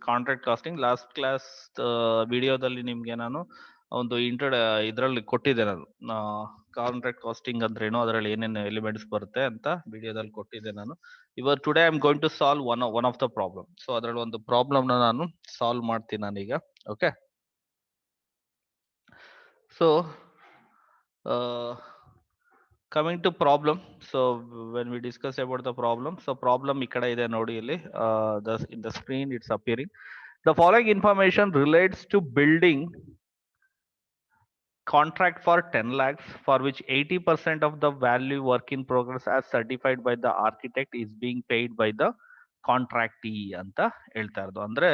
Contract casting. Last class ವಿಡಿಯೋದಲ್ಲಿ ನಿಮ್ಗೆ ನಾನು ಒಂದು ಇದರಲ್ಲಿ ಕೊಟ್ಟಿದ್ದೆ ನಾನು ಕಾಂಟ್ರಾಕ್ಟ್ ಕಾಸ್ಟಿಂಗ್ ಅಂದ್ರೇನು, ಅದರಲ್ಲಿ ಏನೇನು ಎಲಿಮೆಂಟ್ಸ್ ಬರುತ್ತೆ ಅಂತ ವಿಡಿಯೋದಲ್ಲಿ ಕೊಟ್ಟಿದ್ದೆ ನಾನು. ಇವಾಗ today I am going to solve one of the problem. So ಅದರಲ್ಲಿ ಒಂದು ಪ್ರಾಬ್ಲಮ್ ನಾನು ಸಾಲ್ವ್ ಮಾಡ್ತೀನಿ ನಾನೀಗ. Okay, so coming to problem. So when we discuss about the problem, so problem ikkada ide nodi illi, in the screen it's appearing. The following information relates to building contract for 10 lakhs for which 80% of the value work in progress as certified by the architect is being paid by the contractee anta ಹೇಳ್ತಾ ಇರೋದು. ಅಂದ್ರೆ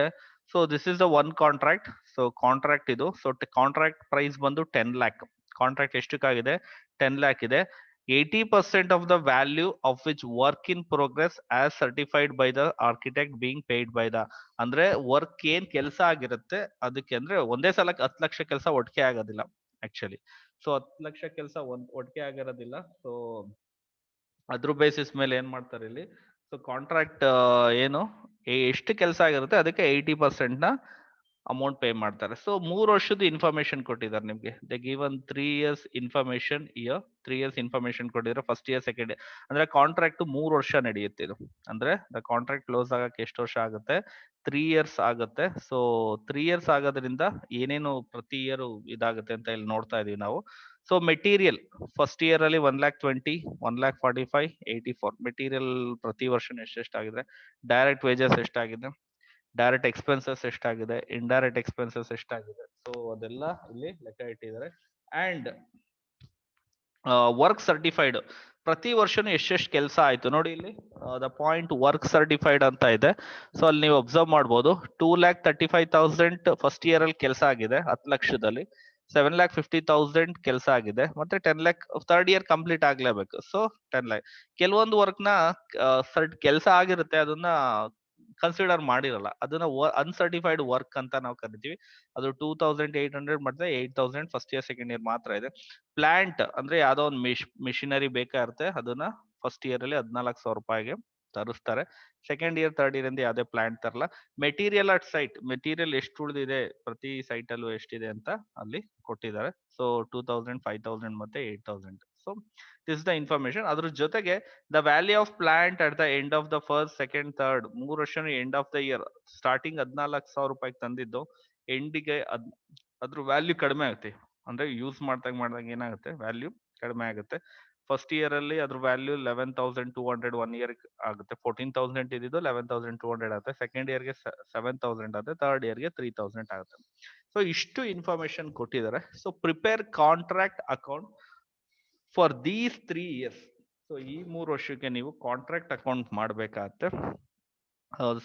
so this is the one contract. So contract ಇದು. So contract price ಬಂದು 10 lakh. Contract ಎಷ್ಟಕ್ಕಾಗಿದೆ? 10 lakh ಇದೆ. 80% of the value of which work in progress as certified by the architect being paid by the, ಅಂದ್ರೆ work ಏನ್ ಕೆಲಸ ಆಗಿರುತ್ತೆ ಅದಕ್ಕೆ, ಅಂದ್ರೆ ಒಂದೇ ಸಲಕ್ಕೆ 10 ಲಕ್ಷ ಕೆಲಸ ಒಟ್ಟಿಗೆ ಆಗೋದಿಲ್ಲ ಆಕ್ಚುಲಿ. ಸೊ 10 ಲಕ್ಷ ಕೆಲಸ ಒಟ್ಟಿಗೆ ಆಗಿರೋದಿಲ್ಲ. ಸೊ ಅದ್ರ ಬೇಸಿಸ್ ಮೇಲೆ ಏನ್ ಮಾಡ್ತಾರೆ ಇಲ್ಲಿ, ಸೊ ಕಾಂಟ್ರಾಕ್ಟ್ ಏನು ಎಷ್ಟು ಕೆಲಸ ಆಗಿರುತ್ತೆ ಅದಕ್ಕೆ 80% ನ ಅಮೌಂಟ್ ಪೇ ಮಾಡ್ತಾರೆ. ಸೊ 3 ವರ್ಷದ ಇನ್ಫಾರ್ಮೇಶನ್ ಕೊಟ್ಟಿದ್ದಾರೆ ನಿಮ್ಗೆ. They given 3 years information year. 3 years information ಕೊಟ್ಟಿದ್ದಾರೆ. ಫಸ್ಟ್ ಇಯರ್, ಸೆಕೆಂಡ್ ಇಯರ್, ಅಂದ್ರೆ ಕಾಂಟ್ರಾಕ್ಟ್ 3 ವರ್ಷ ನಡೆಯುತ್ತೆ ಇದು. ಅಂದ್ರೆ ದ ಕಾಂಟ್ರಾಕ್ಟ್ ಕ್ಲೋಸ್ ಆಗಕ್ಕೆ ಎಷ್ಟು ವರ್ಷ ಆಗುತ್ತೆ? 3 years ಆಗುತ್ತೆ. ಸೊ 3 years ಆಗೋದ್ರಿಂದ ಏನೇನು ಪ್ರತಿ ಇಯರ್ ಇದಾಗುತ್ತೆ ಅಂತ ಇಲ್ಲಿ ನೋಡ್ತಾ ಇದೀವಿ ನಾವು. ಸೊ ಮೆಟೀರಿಯಲ್ ಫಸ್ಟ್ ಇಯರ್ ಅಲ್ಲಿ 1,20,000, 1,45,000, 84 ಮೆಟೀರಿಯಲ್ ಪ್ರತಿ ವರ್ಷ ಎಷ್ಟೆಷ್ಟಾಗಿದೆ. ಡೈರೆಕ್ಟ್ ವೇಜಸ್ ಎಷ್ಟಾಗಿದೆ, ಡೈರೆಕ್ಟ್ ಎಕ್ಸ್ಪೆನ್ಸಸ್ ಎಷ್ಟಾಗಿದೆ, ಇಂಡೈರೆಕ್ಟ್ ಎಕ್ಸ್ಪೆನ್ಸಸ್ ಎಷ್ಟಾಗಿದೆ, ಸೊ ಅದೆಲ್ಲ ಇಲ್ಲಿ ಲೆಕ್ಕ ಇಟ್ಟಿದ್ದಾರೆ. ಅಂಡ್ ವರ್ಕ್ ಸರ್ಟಿಫೈಡ್ ಪ್ರತಿ ವರ್ಷನೂ ಎಷ್ಟೆಷ್ಟು ಕೆಲಸ ಆಯ್ತು ನೋಡಿ ಇಲ್ಲಿ ದ ಪಾಯಿಂಟ್ ವರ್ಕ್ ಸರ್ಟಿಫೈಡ್ ಅಂತ ಇದೆ. ಸೊ ಅಲ್ಲಿ ನೀವು ಅಬ್ಸರ್ವ್ ಮಾಡ್ಬೋದು 2,35,000 ಫಸ್ಟ್ ಇಯರ್ ಅಲ್ಲಿ ಕೆಲಸ ಆಗಿದೆ 10 ಲಕ್ಷದಲ್ಲಿ. 7,50,000 ಕೆಲಸ ಆಗಿದೆ. ಮತ್ತೆ 10 lakh ಥರ್ಡ್ ಇಯರ್ ಕಂಪ್ಲೀಟ್ ಆಗ್ಲೇಬೇಕು. So 10 lakh. ಕೆಲವೊಂದು ವರ್ಕ್ ನ ಕೆಲಸ ಆಗಿರುತ್ತೆ, ಅದನ್ನ ಕನ್ಸಿಡರ್ ಮಾಡಿರಲ್ಲ, ಅದನ್ನ ಅನ್ಸರ್ಟಿಫೈಡ್ ವರ್ಕ್ ಅಂತ ನಾವು ಕರಿತೀವಿ. ಅದು 2,800 ಮತ್ತೆ 8,000 ಫಸ್ಟ್ ಇಯರ್ ಸೆಕೆಂಡ್ ಇಯರ್ ಮಾತ್ರ ಇದೆ. ಪ್ಲಾಂಟ್ ಅಂದ್ರೆ ಯಾವ್ದೋ ಒಂದು ಮಿಷಿನರಿ ಬೇಕಾಗಿರುತ್ತೆ, ಅದನ್ನ ಫಸ್ಟ್ ಇಯರ್ ಅಲ್ಲಿ 14,000 ರೂಪಾಯಿಗೆ ತರಿಸ್ತಾರೆ. ಸೆಕೆಂಡ್ ಇಯರ್ ಥರ್ಡ್ ಇಯರ್ ಇಂದ ಯಾವ್ದೇ ಪ್ಲಾಂಟ್ ತರಲ್ಲ. ಮೆಟೀರಿಯಲ್ ಅಟ್ ಸೈಟ್, ಮೆಟೀರಿಯಲ್ ಎಷ್ಟು ಉಳಿದಿದೆ ಪ್ರತಿ ಸೈಟ್ ಅಲ್ಲೂ ಎಷ್ಟಿದೆ ಅಂತ ಅಲ್ಲಿ ಕೊಟ್ಟಿದ್ದಾರೆ. ಸೊ 2,000, 5,000 ಮತ್ತೆ 8,000. So this is the information. ಅದ್ರ ಜೊತೆಗೆ the value of plant at the end of the first, second, third 3 ವರ್ಷ end of the year starting 14,000 ರೂಪಾಯಿಗೆ ತಂದಿದ್ದು ಎಂಡಿಗೆ ಅದ್ರ ವ್ಯಾಲ್ಯೂ ಕಡಿಮೆ ಆಗುತ್ತೆ. ಅಂದ್ರೆ ಯೂಸ್ ಮಾಡ್ದಾಗ ಏನಾಗುತ್ತೆ, ವ್ಯಾಲ್ಯೂ ಕಡಿಮೆ ಆಗುತ್ತೆ. ಫಸ್ಟ್ ಇಯರ್ ಅಲ್ಲಿ ಅದ್ರ ವ್ಯಾಲ್ಯೂ 11,200 1 ಇಯರ್ ಆಗುತ್ತೆ. 14,000 ಇದ್ದಿದ್ದು 11,200 ಆಗುತ್ತೆ. ಸೆಕೆಂಡ್ ಇಯರ್ಗೆ 7,000 ಆಗುತ್ತೆ. ಥರ್ಡ್ ಇಯರ್ಗೆ 3,000 ಆಗುತ್ತೆ. ಸೊ ಇಷ್ಟು ಇನ್ಫಾರ್ಮೇಶನ್ ಕೊಟ್ಟಿದ್ದಾರೆ. So prepare contract account for these 3 years. So ಈ 3 ವರ್ಷಕ್ಕೆ ನೀವು ಕಾಂಟ್ರಾಕ್ಟ್ ಅಕೌಂಟ್ ಮಾಡ್ಬೇಕಾಗತ್ತೆ.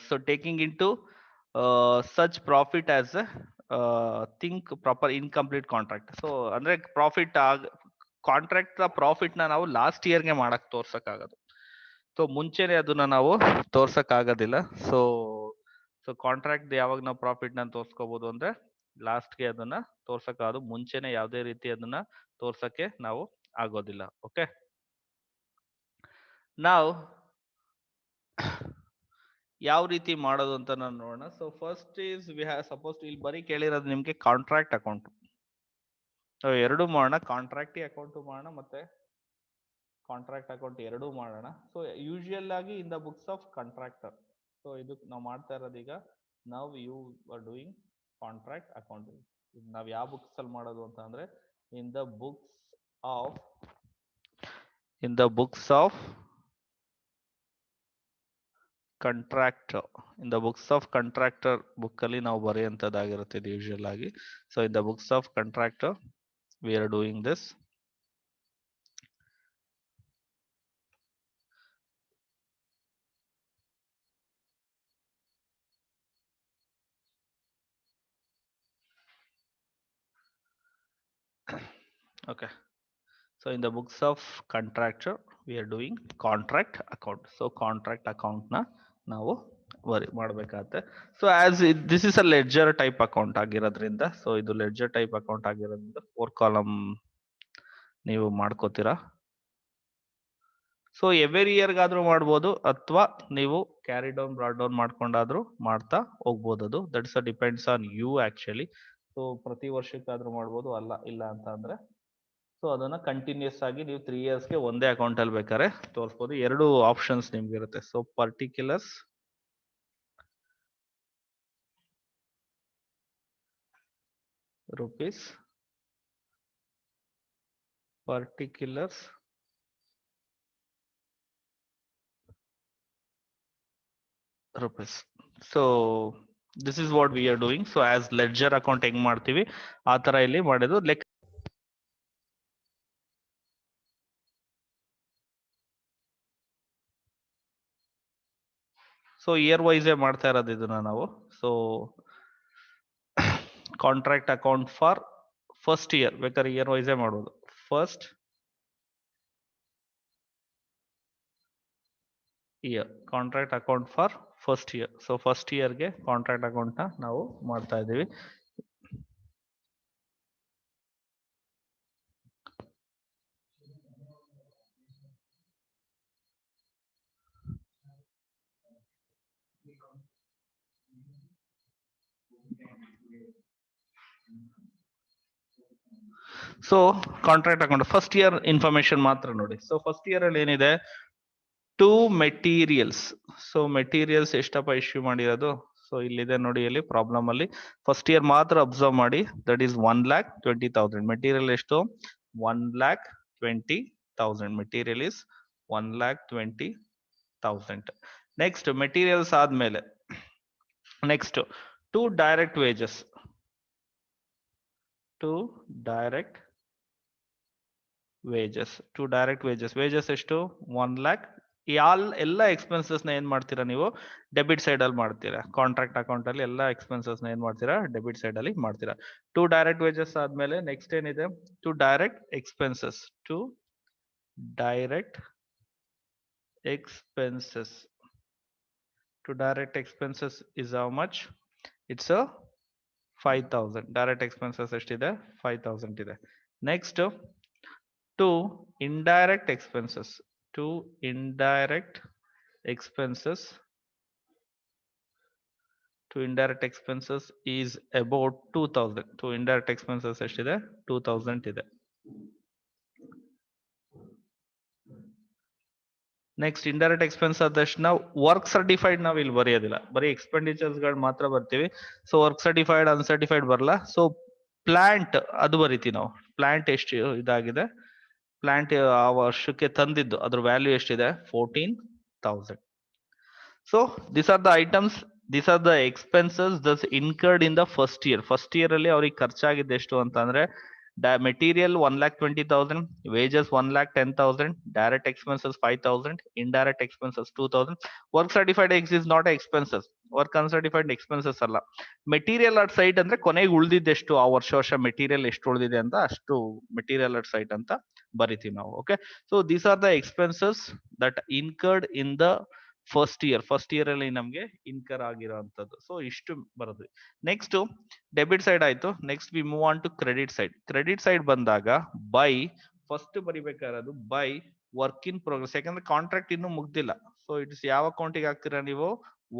So taking into such profit as think proper incomplete contract. So ಅಂದ್ರೆ ಪ್ರಾಫಿಟ್ ಕಾಂಟ್ರಾಕ್ಟ್ ಪ್ರಾಫಿಟ್ ನ ನಾವು ಲಾಸ್ಟ್ ಇಯರ್ಗೆ ಮಾಡಕ್ ತೋರ್ಸಕ್ಕಾಗದು. ಸೊ ಮುಂಚೆನೆ ಅದನ್ನ ನಾವು ತೋರ್ಸಕ್ ಆಗೋದಿಲ್ಲ. ಸೊ ಕಾಂಟ್ರಾಕ್ಟ್ ಯಾವಾಗ ನಾವು ಪ್ರಾಫಿಟ್ ನ ತೋರ್ಸ್ಕೋಬಹುದು ಅಂದ್ರೆ ಲಾಸ್ಟ್ಗೆ ಅದನ್ನ ತೋರ್ಸಕ್ಕಾಗದು. ಮುಂಚೆನೆ ಯಾವ್ದೇ ರೀತಿ ಅದನ್ನ ತೋರ್ಸಕ್ಕೆ ನಾವು ಆಗೋದಿಲ್ಲ. ಓಕೆ, ನಾವು ಯಾವ ರೀತಿ ಮಾಡೋದು ಅಂತ ನಾನು ನೋಡೋಣ. So first is we have suppose ಇಲ್ಲಿ ಬರೀ ಕೇಳಿರೋದು ನಿಮ್ಗೆ ಕಾಂಟ್ರಾಕ್ಟ್ ಅಕೌಂಟ್. ಎರಡು ಮಾಡೋಣ, ಕಾಂಟ್ರಾಕ್ಟಿ ಅಕೌಂಟ್ ಮಾಡೋಣ ಮತ್ತೆ ಕಾಂಟ್ರಾಕ್ಟ್ ಅಕೌಂಟ್ ಎರಡೂ ಮಾಡೋಣ. ಸೊ ಯೂಶುವಲ್ ಆಗಿ in the books of contractor. So ಇದು ನಾವು ಮಾಡ್ತಾ ಇರೋದು ಈಗ ನಾವು you are doing contract account. ನಾವ್ ಯಾವ ಬುಕ್ಸ್ ಅಲ್ಲಿ ಮಾಡೋದು ಅಂತ ಅಂದ್ರೆ in the books of contractor. In the books of contractor book ಅಲ್ಲಿ ನಾವು ಬರೆಯುವಂತದ್ದಾಗಿರುತ್ತೆ ಇದು ಯೂಶುವಲ್ ಆಗಿ. So in the books of contractor we are doing this. Okay, so in the books of contractor we are doing contract account. So contract account na ನಾವು ಮಾಡಬೇಕಾಗುತ್ತೆ. So as this is a ledger type account ಆಗಿರೋದ್ರಿಂದ, so ಇದು ledger type account ಆಗಿರೋದ್ರಿಂದ 4 column ನೀವು ಮಾಡ್ಕೋತೀರಾ. So every ಇಯರ್ಗಾದ್ರೂ ಮಾಡ್ಬೋದು ಅಥವಾ ನೀವು carry down brought down ಮಾಡ್ಕೊಂಡಾದ್ರೂ ಮಾಡ್ತಾ ಹೋಗ್ಬೋದು. ಅದು that's depends on you actually. So ಪ್ರತಿ ವರ್ಷಕ್ಕಾದ್ರೂ ಮಾಡ್ಬೋದು, ಅಲ್ಲ ಇಲ್ಲ ಅಂತ ಅಂದ್ರೆ ಸೊ ಅದನ್ನ ಕಂಟಿನ್ಯೂಸ್ ಆಗಿ ನೀವು 3 ಇಯರ್ಸ್ಗೆ ಒಂದೇ ಅಕೌಂಟ್ ಅಲ್ಲಿ ಬೇಕಾದ್ರೆ ತೋರಿಸ್ಬೋದು. ಎರಡು ಆಪ್ಷನ್ಸ್ ನಿಮ್ಗೆ ಇರುತ್ತೆ. So particulars rupees, particulars rupees. So this is what we are doing. So as ledger account ಹೆಂಗ್ ಮಾಡ್ತೀವಿ ಆ ತರ ಇಲ್ಲಿ ಮಾಡೋದು. ಲೆಕ್ಕ ಸೊ ಇಯರ್ ವೈಸ್ ಮಾಡ್ತಾ ಇರೋದು ಇದನ್ನ ನಾವು. So contract account for first year ಬೇಕಾದ್ರೆ ಇಯರ್ ವೈಸ್ ಮಾಡೋದು. First year contract account for first year. So first ಇಯರ್ಗೆ ಕಾಂಟ್ರಾಕ್ಟ್ ಅಕೌಂಟ್ ನ ನಾವು ಮಾಡ್ತಾ ಇದ್ದೀವಿ. So contract account first year information ಮಾತ್ರ ನೋಡಿ. ಸೊ ಫಸ್ಟ್ ಇಯರ್ ಅಲ್ಲಿ ಏನಿದೆ, ಟು ಮೆಟೀರಿಯಲ್ಸ್. ಸೊ ಮೆಟೀರಿಯಲ್ಸ್ ಎಷ್ಟಪ್ಪ ಇಶ್ಯೂ ಮಾಡಿರೋದು? ಸೊ ಇಲ್ಲಿದೆ ನೋಡಿ, ಇಲ್ಲಿ ಪ್ರಾಬ್ಲಮ್ ಅಲ್ಲಿ ಫಸ್ಟ್ ಇಯರ್ ಮಾತ್ರ ಅಬ್ಸರ್ವ್ ಮಾಡಿ. That is 1,20,000. ಮೆಟೀರಿಯಲ್ ಎಷ್ಟು? 1,20,000. Material is 1,20,000. ನೆಕ್ಸ್ಟ್ ಮೆಟೀರಿಯಲ್ಸ್ ಆದ್ಮೇಲೆ next to direct wages. To direct wages. To direct wages. Wages ಎಷ್ಟು? 1 lakh. ಎಲ್ಲ ಎಕ್ಸ್ಪೆನ್ಸಸ್ ನ ಏನ್ ಮಾಡ್ತೀರಾ ನೀವು? ಡೆಬಿಟ್ ಸೈಡ್ ಅಲ್ಲಿ ಮಾಡ್ತೀರಾ. ಕಾಂಟ್ರಾಕ್ಟ್ ಅಕೌಂಟ್ ಅಲ್ಲಿ ಎಲ್ಲ ಎಕ್ಸ್ಪೆನ್ಸಸ್ ನ ಏನ್ ಮಾಡ್ತೀರಾ? ಡೆಬಿಟ್ ಸೈಡ್ ಅಲ್ಲಿ ಮಾಡ್ತೀರಾ. ಟು ಡೈರೆಕ್ಟ್ ವೇಜಸ್ ಆದ್ಮೇಲೆ ನೆಕ್ಸ್ಟ್ ಏನಿದೆ? To direct expenses. To direct expenses. To direct expenses is how much? It's 5,000. Direct expenses ಎಷ್ಟಿದೆ? 5,000 ಇದೆ. Next to indirect expenses. To indirect expenses. To indirect expenses is about 2,000. To indirect expenses ಎಷ್ಟಿದೆ? 2,000 ಇದೆ. Next indirect expense ಆದ ತಕ್ಷಣ work certified ನಾವು ಇಲ್ಲಿ ಬರೆಯೋದಿಲ್ಲ, ಬರೀ expenditures ಗಳು ಮಾತ್ರ ಬರ್ತೀವಿ. ಸೊ ವರ್ಕ್ ಸರ್ಟಿಫೈಡ್ ಅನ್ಸರ್ಟಿಫೈಡ್ ಬರಲ್ಲ. ಸೊ ಪ್ಲಾಂಟ್ ಅದು ಬರಿತೀವಿ ನಾವು. ಪ್ಲಾಂಟ್ ಎಷ್ಟು ಇದಾಗಿದೆ? ಪ್ಲಾಂಟ್ ಆ ವರ್ಷಕ್ಕೆ ತಂದಿದ್ದು ಅದ್ರ ವ್ಯಾಲ್ಯೂ ಎಷ್ಟಿದೆ? 14,000. So this are the items, this are the expenses thus incurred in the first year. First year ಅಲ್ಲಿ ಅವ್ರಿಗೆ ಖರ್ಚಾಗಿದ್ದು ಎಷ್ಟು ಅಂತ ಅಂದ್ರೆ, material 1,20,000, wages 1,10,000, direct expenses 5,000, indirect expenses 2,000. Work certified is not expenses. Work uncertified expenses ಅಲ್ಲ. Material at site ಅಂದ್ರೆ ಕೊನೆಗೆ ಉಳಿದಿದ್ದೆಷ್ಟು, ಆ ವರ್ಷ ಮೆಟೀರಿಯಲ್ ಎಷ್ಟು ಉಳಿದಿದೆ ಅಂತ ಅಷ್ಟು ಮೆಟೀರಿಯಲ್ ಅಟ್ ಸೈಟ್ ಅಂತ ಬರಿತೀವಿ ನಾವು. Okay, so these are the expenses that incurred in the first year. First year ಅಲ್ಲಿ ನಮ್ಗೆ ಇನ್ಕರ್ ಆಗಿರೋಂಥದ್ದು. ಸೊ ಇಷ್ಟು ಬರೋದು. ನೆಕ್ಸ್ಟ್ ಡೆಬಿಟ್ ಸೈಡ್ ಆಯ್ತು. Next we move on to credit side. Credit side ಬಂದಾಗ ಬೈ ಫಸ್ಟ್ ಬರಿಬೇಕಾಗಿರೋದು ಬೈ ವರ್ಕ್ ಇನ್ ಪ್ರೋಗ್ರೆಸ್. ಯಾಕಂದ್ರೆ contract ಇನ್ನೂ ಮುಗ್ದಿಲ್ಲ. ಸೊ ಇಟ್ಸ್ ಯಾವ ಅಕೌಂಟಿಗೆ ಹಾಕ್ತೀರಾ ನೀವು?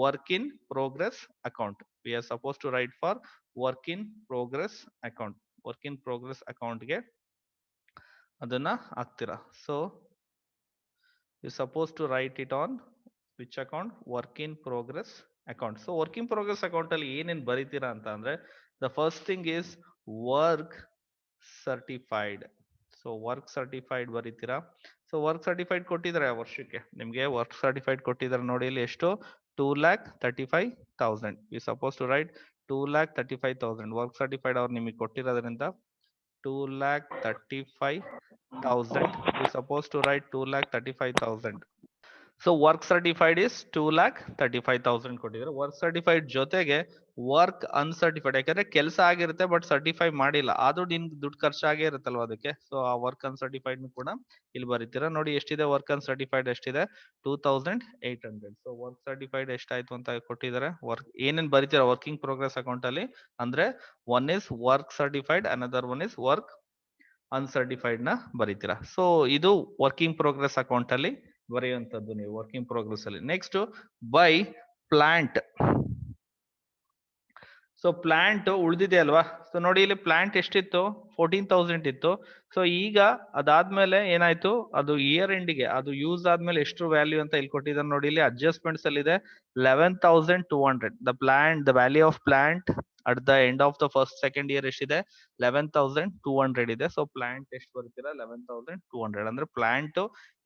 Work in progress account. We are suppose to write for work in progress account. Work in progress ಅಕೌಂಟ್ಗೆ ಅದನ್ನ ಹಾಕ್ತೀರಾ. So you suppose to write it on which account? Work in progress account. So work in progress account ಅಲ್ಲಿ ಏನೇನ್ ಬರೀತೀರಾ ಅಂತ ಅಂದ್ರೆ, the first thing is work certified. So work certified ಬರೀತೀರಾ. So work certified ಕೊಟ್ಟಿದ್ದಾರೆ ಆ ವರ್ಷಕ್ಕೆ ನಿಮ್ಗೆ. ವರ್ಕ್ ಸರ್ಟಿಫೈಡ್ ಕೊಟ್ಟಿದ್ದಾರೆ ನೋಡಿ, ಇಲ್ಲಿ ಎಷ್ಟು? 2,35,000. You suppose to write 2,35,000. Work certified ಅವ್ರು ನಿಮಗೆ ಕೊಟ್ಟಿರೋದ್ರಿಂದ 2,35,000. You suppose to write 2,35,000. So work certified is 2,35,000 ಕೊಟ್ಟಿದ್ದಾರೆ. ವರ್ಕ್ ಸರ್ಟಿಫೈಡ್ ಜೊತೆಗೆ ವರ್ಕ್ ಅನ್ಸರ್ಟಿಫೈಡ್, ಯಾಕಂದ್ರೆ ಕೆಲಸ ಆಗಿರುತ್ತೆ ಬಟ್ ಸರ್ಟಿಫೈ ಮಾಡಿಲ್ಲ, ಆದ್ರೂ ನಿನ್ ದುಡ್ಡು ಖರ್ಚಾಗೇ ಇರುತ್ತಲ್ವಾ ಅದಕ್ಕೆ. ಸೊ ಆ ವರ್ಕ್ ಅನ್ಸರ್ಟಿಫೈಡ್ ಕೂಡ ಇಲ್ಲಿ ಬರೀತೀರಾ. ನೋಡಿ ಎಷ್ಟಿದೆ ವರ್ಕ್ ಅನ್ಸರ್ಟಿಫೈಡ್ ಎಷ್ಟಿದೆ? 2,800. ಸೊ ವರ್ಕ್ ಸರ್ಟಿಫೈಡ್ ಎಷ್ಟಾಯ್ತು ಅಂತ ಕೊಟ್ಟಿದ್ದಾರೆ. ವರ್ಕ್ ಏನೇನ್ ಬರೀತೀರಾ ವರ್ಕಿಂಗ್ ಪ್ರೋಗ್ರೆಸ್ ಅಕೌಂಟ್ ಅಲ್ಲಿ ಅಂದ್ರೆ, one is work certified, another one is work uncertified ನ ಬರೀತೀರಾ. ಸೊ ಇದು ವರ್ಕಿಂಗ್ ಪ್ರೋಗ್ರೆಸ್ ಅಕೌಂಟ್ ಅಲ್ಲಿ ಬರೆಯುವಂತದ್ದು ನೀವು ವರ್ಕಿಂಗ್ ಪ್ರೋಗ್ರೆಸ್ ಅಲ್ಲಿ. Next by plant. So plant ಉಳಿದಿದೆ ಅಲ್ವಾ? ಸೊ ನೋಡಿ ಇಲ್ಲಿ ಪ್ಲಾಂಟ್ ಎಷ್ಟಿತ್ತು, 14,000 ಇತ್ತು. ಸೊ ಈಗ ಅದಾದ್ಮೇಲೆ ಏನಾಯ್ತು, ಅದು ಇಯರ್ ಎಂಡಿಗೆ ಅದು ಯೂಸ್ ಆದ್ಮೇಲೆ ಎಷ್ಟು ವ್ಯಾಲ್ಯೂ ಅಂತ ಇಲ್ಲಿ ಕೊಟ್ಟಿದ್ದಾರೆ ನೋಡಿ. ಇಲ್ಲಿ ಅಡ್ಜಸ್ಟ್ಮೆಂಟ್ಸ್ ಅಲ್ಲಿ ಇದೆ 11,200. The value of plant at the end of the second year ಎಷ್ಟಿದೆ, 11,200 ಇದೆ. ಸೊ ಪ್ಲಾಂಟ್ ಎಷ್ಟು ಬರ್ತೀರಾ, 11,200. ಅಂದ್ರೆ ಪ್ಲಾಂಟ್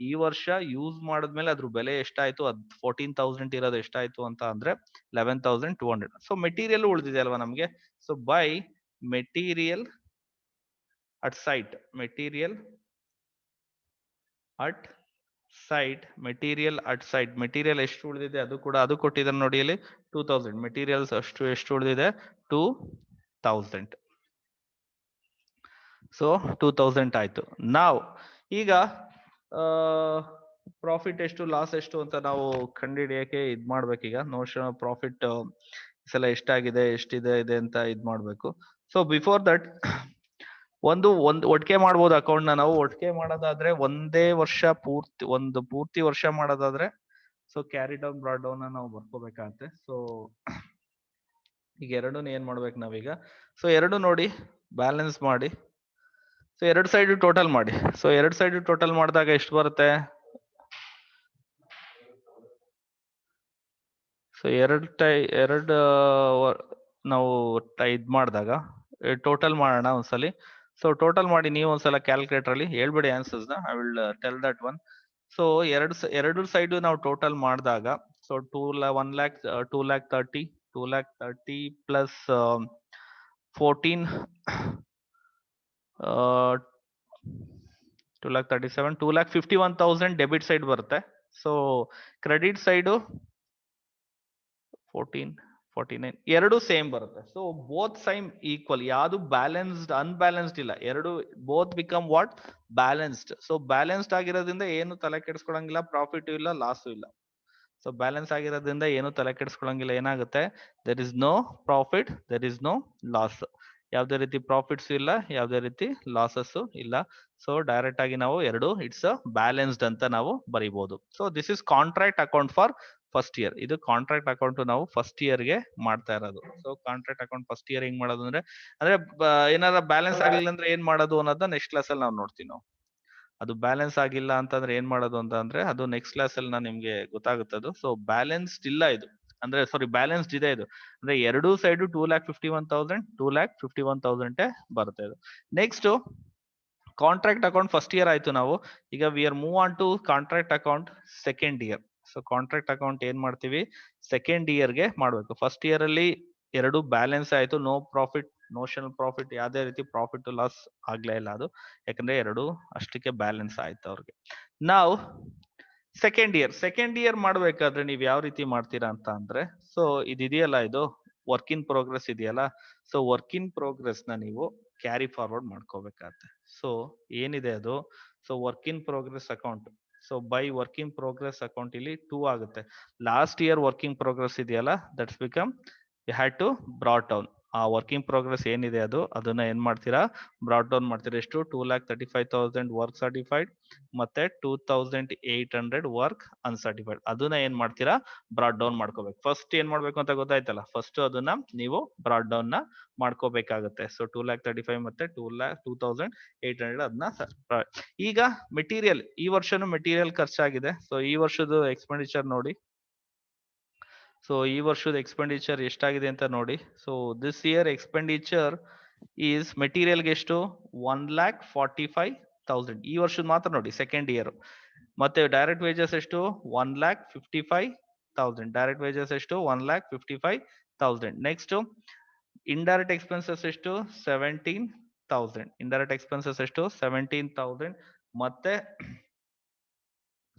ಈ ವರ್ಷ ಯೂಸ್ ಮಾಡಿದ್ಮೇಲೆ ಅದ್ರ ಬೆಲೆ ಎಷ್ಟಾಯ್ತು, 14,000 ಇರೋದು ಎಷ್ಟಾಯ್ತು ಅಂತ ಅಂದ್ರೆ 11,200. ಸೊ ಮೆಟೀರಿಯಲ್ ಉಳಿದಿದೆ ಅಲ್ವಾ ನಮ್ಗೆ. So by material at site, material at site, material at site. Material ಎಷ್ಟು ಉಳಿದಿದೆ ಅದು ಕೂಡ ಅದು ಕೊಟ್ಟಿದ್ದಾರೆ ನೋಡಿ ಇಲ್ಲಿ 2,000. ಮೆಟೀರಿಯಲ್ಸ್ ಎಷ್ಟು ಉಳಿದಿದೆ, 2,000. ಸೊ 2,000 ಆಯ್ತು. ನಾವು ಈಗ ಪ್ರಾಫಿಟ್ ಎಷ್ಟು, ಲಾಸ್ ಎಷ್ಟು ಅಂತ ನಾವು ಕಂಡುಹಿಡಿಯಕ್ಕೆ ಇದ್ ಮಾಡ್ಬೇಕೀಗ. ನೋಷನ್ ಪ್ರಾಫಿಟ್ ಸಲ ಎಷ್ಟಾಗಿದೆ, ಎಷ್ಟಿದೆ ಇದೆ ಅಂತ ಇದ್ ಮಾಡ್ಬೇಕು. ಸೊ ಬಿಫೋರ್ ದಟ್ ಒಂದು ಒಟ್ಟಿಗೆ ಮಾಡ್ಬೋದು ಅಕೌಂಟ್ ನ ನಾವು. ಒಟ್ಟಿಗೆ ಮಾಡೋದಾದ್ರೆ ಒಂದೇ ವರ್ಷ ಪೂರ್ತಿ ವರ್ಷ ಮಾಡೋದಾದ್ರೆ so carry down brought down ನಾವು ಬರ್ಕೋಬೇಕಾಗತ್ತೆ. ಸೊ ಈಗ ಎರಡನ್ನ ಏನ್ ಮಾಡ್ಬೇಕು ನಾವೀಗ, ಸೊ ಎರಡು ನೋಡಿ ಬ್ಯಾಲೆನ್ಸ್ ಮಾಡಿ. ಸೊ ಎರಡು ಸೈಡ್ ಟೋಟಲ್ ಮಾಡಿ. ಸೊ ಎರಡು ಸೈಡ್ ಟೋಟಲ್ ಮಾಡಿದಾಗ ಎಷ್ಟು ಬರುತ್ತೆ, ಸೊ ಎರಡು ನಾವು ಇದ್ ಮಾಡಿದಾಗ ಟೋಟಲ್ ಮಾಡೋಣ ಒಂದ್ಸಲಿ. ಸೊ ಟೋಟಲ್ ಮಾಡಿ ನೀವು ಒಂದ್ಸಲ ಕ್ಯಾಲ್ಕುಲೇಟರ್ ಅಲ್ಲಿ ಹೇಳ್ಬಿಡಿ ಆನ್ಸರ್ಸ್ ನ. I will tell that one. So ಎರಡು ಸೈಡ್ ನಾವು ಟೋಟಲ್ ಮಾಡಿದಾಗ ಸೊ 2,30,000 ಪ್ಲಸ್ 14 2,37,000 2,51,000 ಡೆಬಿಟ್ ಸೈಡ್ ಬರುತ್ತೆ. ಸೊ ಕ್ರೆಡಿಟ್ ಸೈಡು 14,49 ಎರಡು ಸೇಮ್ ಬರುತ್ತೆ. ಸೊ ಬೋತ್ ಸೈಮ್ ಈಕ್ವಲ್, ಯಾವುದು ಬ್ಯಾಲೆನ್ಸ್ಡ್ ಅನ್ಬ್ಯಾಲೆನ್ಸ್ಡ್ ಇಲ್ಲ. ಎರಡು both become what, balanced. So balanced ಆಗಿರೋದ್ರಿಂದ ಏನು ತಲೆ ಕೆಡಿಸ್ಕೊಳಂಗಿಲ್ಲ, ಪ್ರಾಫಿಟ್ ಇಲ್ಲ, ಲಾಸು ಇಲ್ಲ. ಸೊ ಬ್ಯಾಲೆನ್ಸ್ ಆಗಿರೋದ್ರಿಂದ ಏನು ತಲೆ ಕೆಡಿಸ್ಕೊಳಂಗಿಲ್ಲ. ಏನಾಗುತ್ತೆ, there is no profit, there is no loss. ಯಾವ್ದೇ ರೀತಿ ಪ್ರಾಫಿಟ್ಸ್ ಇಲ್ಲ, ಯಾವ್ದೇ ರೀತಿ ಲಾಸಸ್ ಇಲ್ಲ. ಸೊ ಡೈರೆಕ್ಟ್ ಆಗಿ ನಾವು ಎರಡು ಇಟ್ಸ್ ಬ್ಯಾಲೆನ್ಸ್ಡ್ ಅಂತ ನಾವು ಬರೀಬಹುದು. So this is contract account for first year. ಇದು ಕಾಂಟ್ರಾಕ್ಟ್ ಅಕೌಂಟ್ ನಾವು ಫಸ್ಟ್ ಇಯರ್ ಗೆ ಮಾಡ್ತಾ ಇರೋದು. ಸೊ ಕಾಂಟ್ರಾಕ್ಟ್ ಅಕೌಂಟ್ ಫಸ್ಟ್ ಇಯರ್ ಹೆಂಗ್ ಮಾಡೋದು ಅಂದ್ರೆ ಏನಾರ ಬ್ಯಾಲೆನ್ಸ್ ಆಗಿಲ್ಲ ಅಂದ್ರೆ ಏನ್ ಮಾಡೋದು ಅನ್ನೋದನ್ನ ನೆಕ್ಸ್ಟ್ ಕ್ಲಾಸ್ ಅಲ್ಲಿ ನಾವು ನೋಡ್ತೀವಿ. ನಾವು ಅದು ಬ್ಯಾಲೆನ್ಸ್ ಆಗಿಲ್ಲ ಅಂತಂದ್ರೆ ಏನ್ ಮಾಡೋದು ಅಂತ ಅಂದ್ರೆ ಅದು ನೆಕ್ಸ್ಟ್ ಕ್ಲಾಸ್ ಅಲ್ಲಿ ನಿಮ್ಗೆ ಗೊತ್ತಾಗುತ್ತದು. ಸೊ ಬ್ಯಾಲೆನ್ಸ್ಡ್ ಇಲ್ಲ ಇದು, ಅಂದ್ರೆ ಸಾರಿ ಬ್ಯಾಲೆನ್ಸ್ಡ್ ಇದೆ ಇದು. ಅಂದ್ರೆ ಎರಡೂ ಸೈಡ್ 2,51,000 ಬರುತ್ತೆ ಇದು. Next contract account first year ಆಯ್ತು. ನಾವು ಈಗ we are move on to contract account second year. So contract account ಏನ್ ಮಾಡ್ತೀವಿ, ಸೆಕೆಂಡ್ ಇಯರ್ ಗೆ ಮಾಡ್ಬೇಕು. ಫಸ್ಟ್ ಇಯರ್ ಅಲ್ಲಿ ಎರಡು ಬ್ಯಾಲೆನ್ಸ್ ಆಯ್ತು, ನೋ ಪ್ರಾಫಿಟ್, ನೋಷನಲ್ ಪ್ರಾಫಿಟ್, ಯಾವ್ದೇ ರೀತಿ ಪ್ರಾಫಿಟ್ ಲಾಸ್ ಆಗ್ಲೇ ಇಲ್ಲ ಅದು, ಯಾಕಂದ್ರೆ ಎರಡು ಅಷ್ಟಕ್ಕೆ ಬ್ಯಾಲೆನ್ಸ್ ಆಯ್ತು ಅವ್ರಿಗೆ. ನಾವು ಸೆಕೆಂಡ್ ಇಯರ್ ಮಾಡ್ಬೇಕಾದ್ರೆ ನೀವ್ ಯಾವ ರೀತಿ ಮಾಡ್ತೀರಾ ಅಂತ ಅಂದ್ರೆ, ಸೊ ಇದೆಯಲ್ಲ ಇದು ವರ್ಕ್ ಇನ್ ಪ್ರೋಗ್ರೆಸ್ ಇದೆಯಲ್ಲ, ಸೊ ವರ್ಕ್ ಇನ್ ಪ್ರೋಗ್ರೆಸ್ ನ ನೀವು ಕ್ಯಾರಿ ಫಾರ್ವರ್ಡ್ ಮಾಡ್ಕೋಬೇಕಾಗತ್ತೆ. ಸೊ ಏನಿದೆ ಅದು, so work in progress account, so by work in progress account ಇಲ್ಲಿ 2 ಆಗುತ್ತೆ. ಲಾಸ್ಟ್ ಇಯರ್ ವರ್ಕಿಂಗ್ ಪ್ರೋಗ್ರೆಸ್ ಇದೆಯಲ್ಲ, that's become you had to brought down. ಆ ವರ್ಕಿಂಗ್ ಪ್ರೋಗ್ರೆಸ್ ಏನಿದೆ ಅದನ್ನ ಏನ್ ಮಾಡ್ತೀರಾ, ಬ್ರಾಟ್ ಡೌನ್ ಮಾಡ್ತೀರಾ. ಎಷ್ಟು, 2,35,000 ವರ್ಕ್ ಸರ್ಟಿಫೈಡ್ ಮತ್ತೆ 2,800 ವರ್ಕ್ ಅನ್ಸರ್ಟಿಫೈಡ್. ಅದನ್ನ ಏನ್ ಮಾಡ್ತೀರಾ, ಬ್ರಾಟ್ ಡೌನ್ ಮಾಡ್ಕೋಬೇಕು. ಫಸ್ಟ್ ಏನ್ ಮಾಡ್ಬೇಕು ಅಂತ ಗೊತ್ತಾಯ್ತಲ್ಲ, ಫಸ್ಟ್ ಅದನ್ನ ನೀವು ಬ್ರಾಟ್ ಡೌನ್ ನ ಮಾಡ್ಕೋಬೇಕಾಗುತ್ತೆ. ಸೊ 2,35,000 ಮತ್ತೆ 2,800 ಅದನ್ನ. ಈಗ ಮೆಟೀರಿಯಲ್, ಈ ವರ್ಷನೂ ಮೆಟೀರಿಯಲ್ ಖರ್ಚಾಗಿದೆ. ಸೊ ಈ ವರ್ಷದ ಎಕ್ಸ್ಪೆಂಡಿಚರ್ ನೋಡಿ. ಸೊ ಈ ವರ್ಷದ ಎಕ್ಸ್ಪೆಂಡಿಚರ್ ಎಷ್ಟಾಗಿದೆ ಅಂತ ನೋಡಿ. So this year expenditure is ಮೆಟೀರಿಯಲ್ಗೆ ಎಷ್ಟು, 1,45,000 ಈ ವರ್ಷದ ಮಾತ್ರ ನೋಡಿ, ಸೆಕೆಂಡ್ ಇಯರ್. ಮತ್ತೆ ಡೈರೆಕ್ಟ್ ವೇಜಸ್ ಎಷ್ಟು, 1,55,000. ಡೈರೆಕ್ಟ್ ವೇಜಸ್ ಎಷ್ಟು, 1,55,000. ನೆಕ್ಸ್ಟ್ ಇಂಡೈರೆಕ್ಟ್ ಎಕ್ಸ್ಪೆನ್ಸಸ್ ಎಷ್ಟು, 17,000. ಇಂಡೈರೆಕ್ಟ್ ಎಕ್ಸ್ಪೆನ್ಸಸ್ ಎಷ್ಟು, 17,000. ಮತ್ತೆ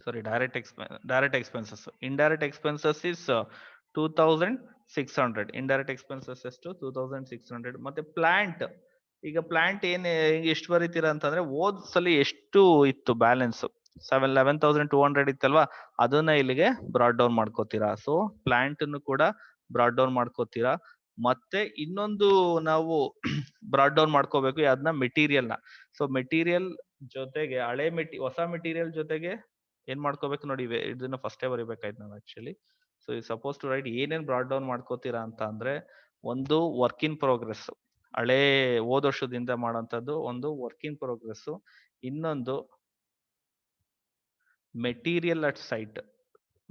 sorry direct expenses, indirect expenses is 2,600. Indirect expenses ಎಷ್ಟು, 2,600. ಮತ್ತೆ ಪ್ಲಾಂಟ್, ಈಗ ಪ್ಲಾಂಟ್ ಎಷ್ಟು ಬರೀತೀರಾ ಅಂತಂದ್ರೆ, ಹೋದ್ ಸಲ ಎಷ್ಟು ಇತ್ತು ಬ್ಯಾಲೆನ್ಸ್, 11,200 ಇತ್ತಲ್ವಾ, ಅದನ್ನ ಇಲ್ಲಿಗೆ ಬ್ರಾಡ್ ಡೌನ್ ಮಾಡ್ಕೋತೀರಾ. ಸೊ ಪ್ಲಾಂಟ್ ಅನ್ನು ಕೂಡ ಬ್ರಾಡ್ ಡೌನ್ ಮಾಡ್ಕೋತೀರಾ. ಮತ್ತೆ ಇನ್ನೊಂದು ನಾವು ಬ್ರಾಡ್ ಡೌನ್ ಮಾಡ್ಕೋಬೇಕು, ಯಾವ್ದನ್ನ, ಮೆಟೀರಿಯಲ್ ನ. ಸೊ ಮೆಟೀರಿಯಲ್ ಜೊತೆಗೆ ಹೊಸ ಮೆಟೀರಿಯಲ್ ಜೊತೆಗೆ ಏನ್ ಮಾಡ್ಕೋಬೇಕು ನೋಡಿ, ಇದನ್ನ ಫಸ್ಟೇ ಬರಿಬೇಕಾಯ್ತು ನಾವು actually. So you suppose to write ಏನೇನ್ ಬ್ರಾಡ್ ಡೌನ್ ಮಾಡ್ಕೋತೀರಾ ಅಂತ ಅಂದ್ರೆ, ಒಂದು ವರ್ಕ್ ಇನ್ ಪ್ರೋಗ್ರೆಸ್, ಹಳೇ ಹೋದ ವರ್ಷದಿಂದ ಮಾಡೋಂಥದ್ದು ಒಂದು ವರ್ಕ್ ಇನ್ ಪ್ರೋಗ್ರೆಸ್, ಇನ್ನೊಂದು material at site.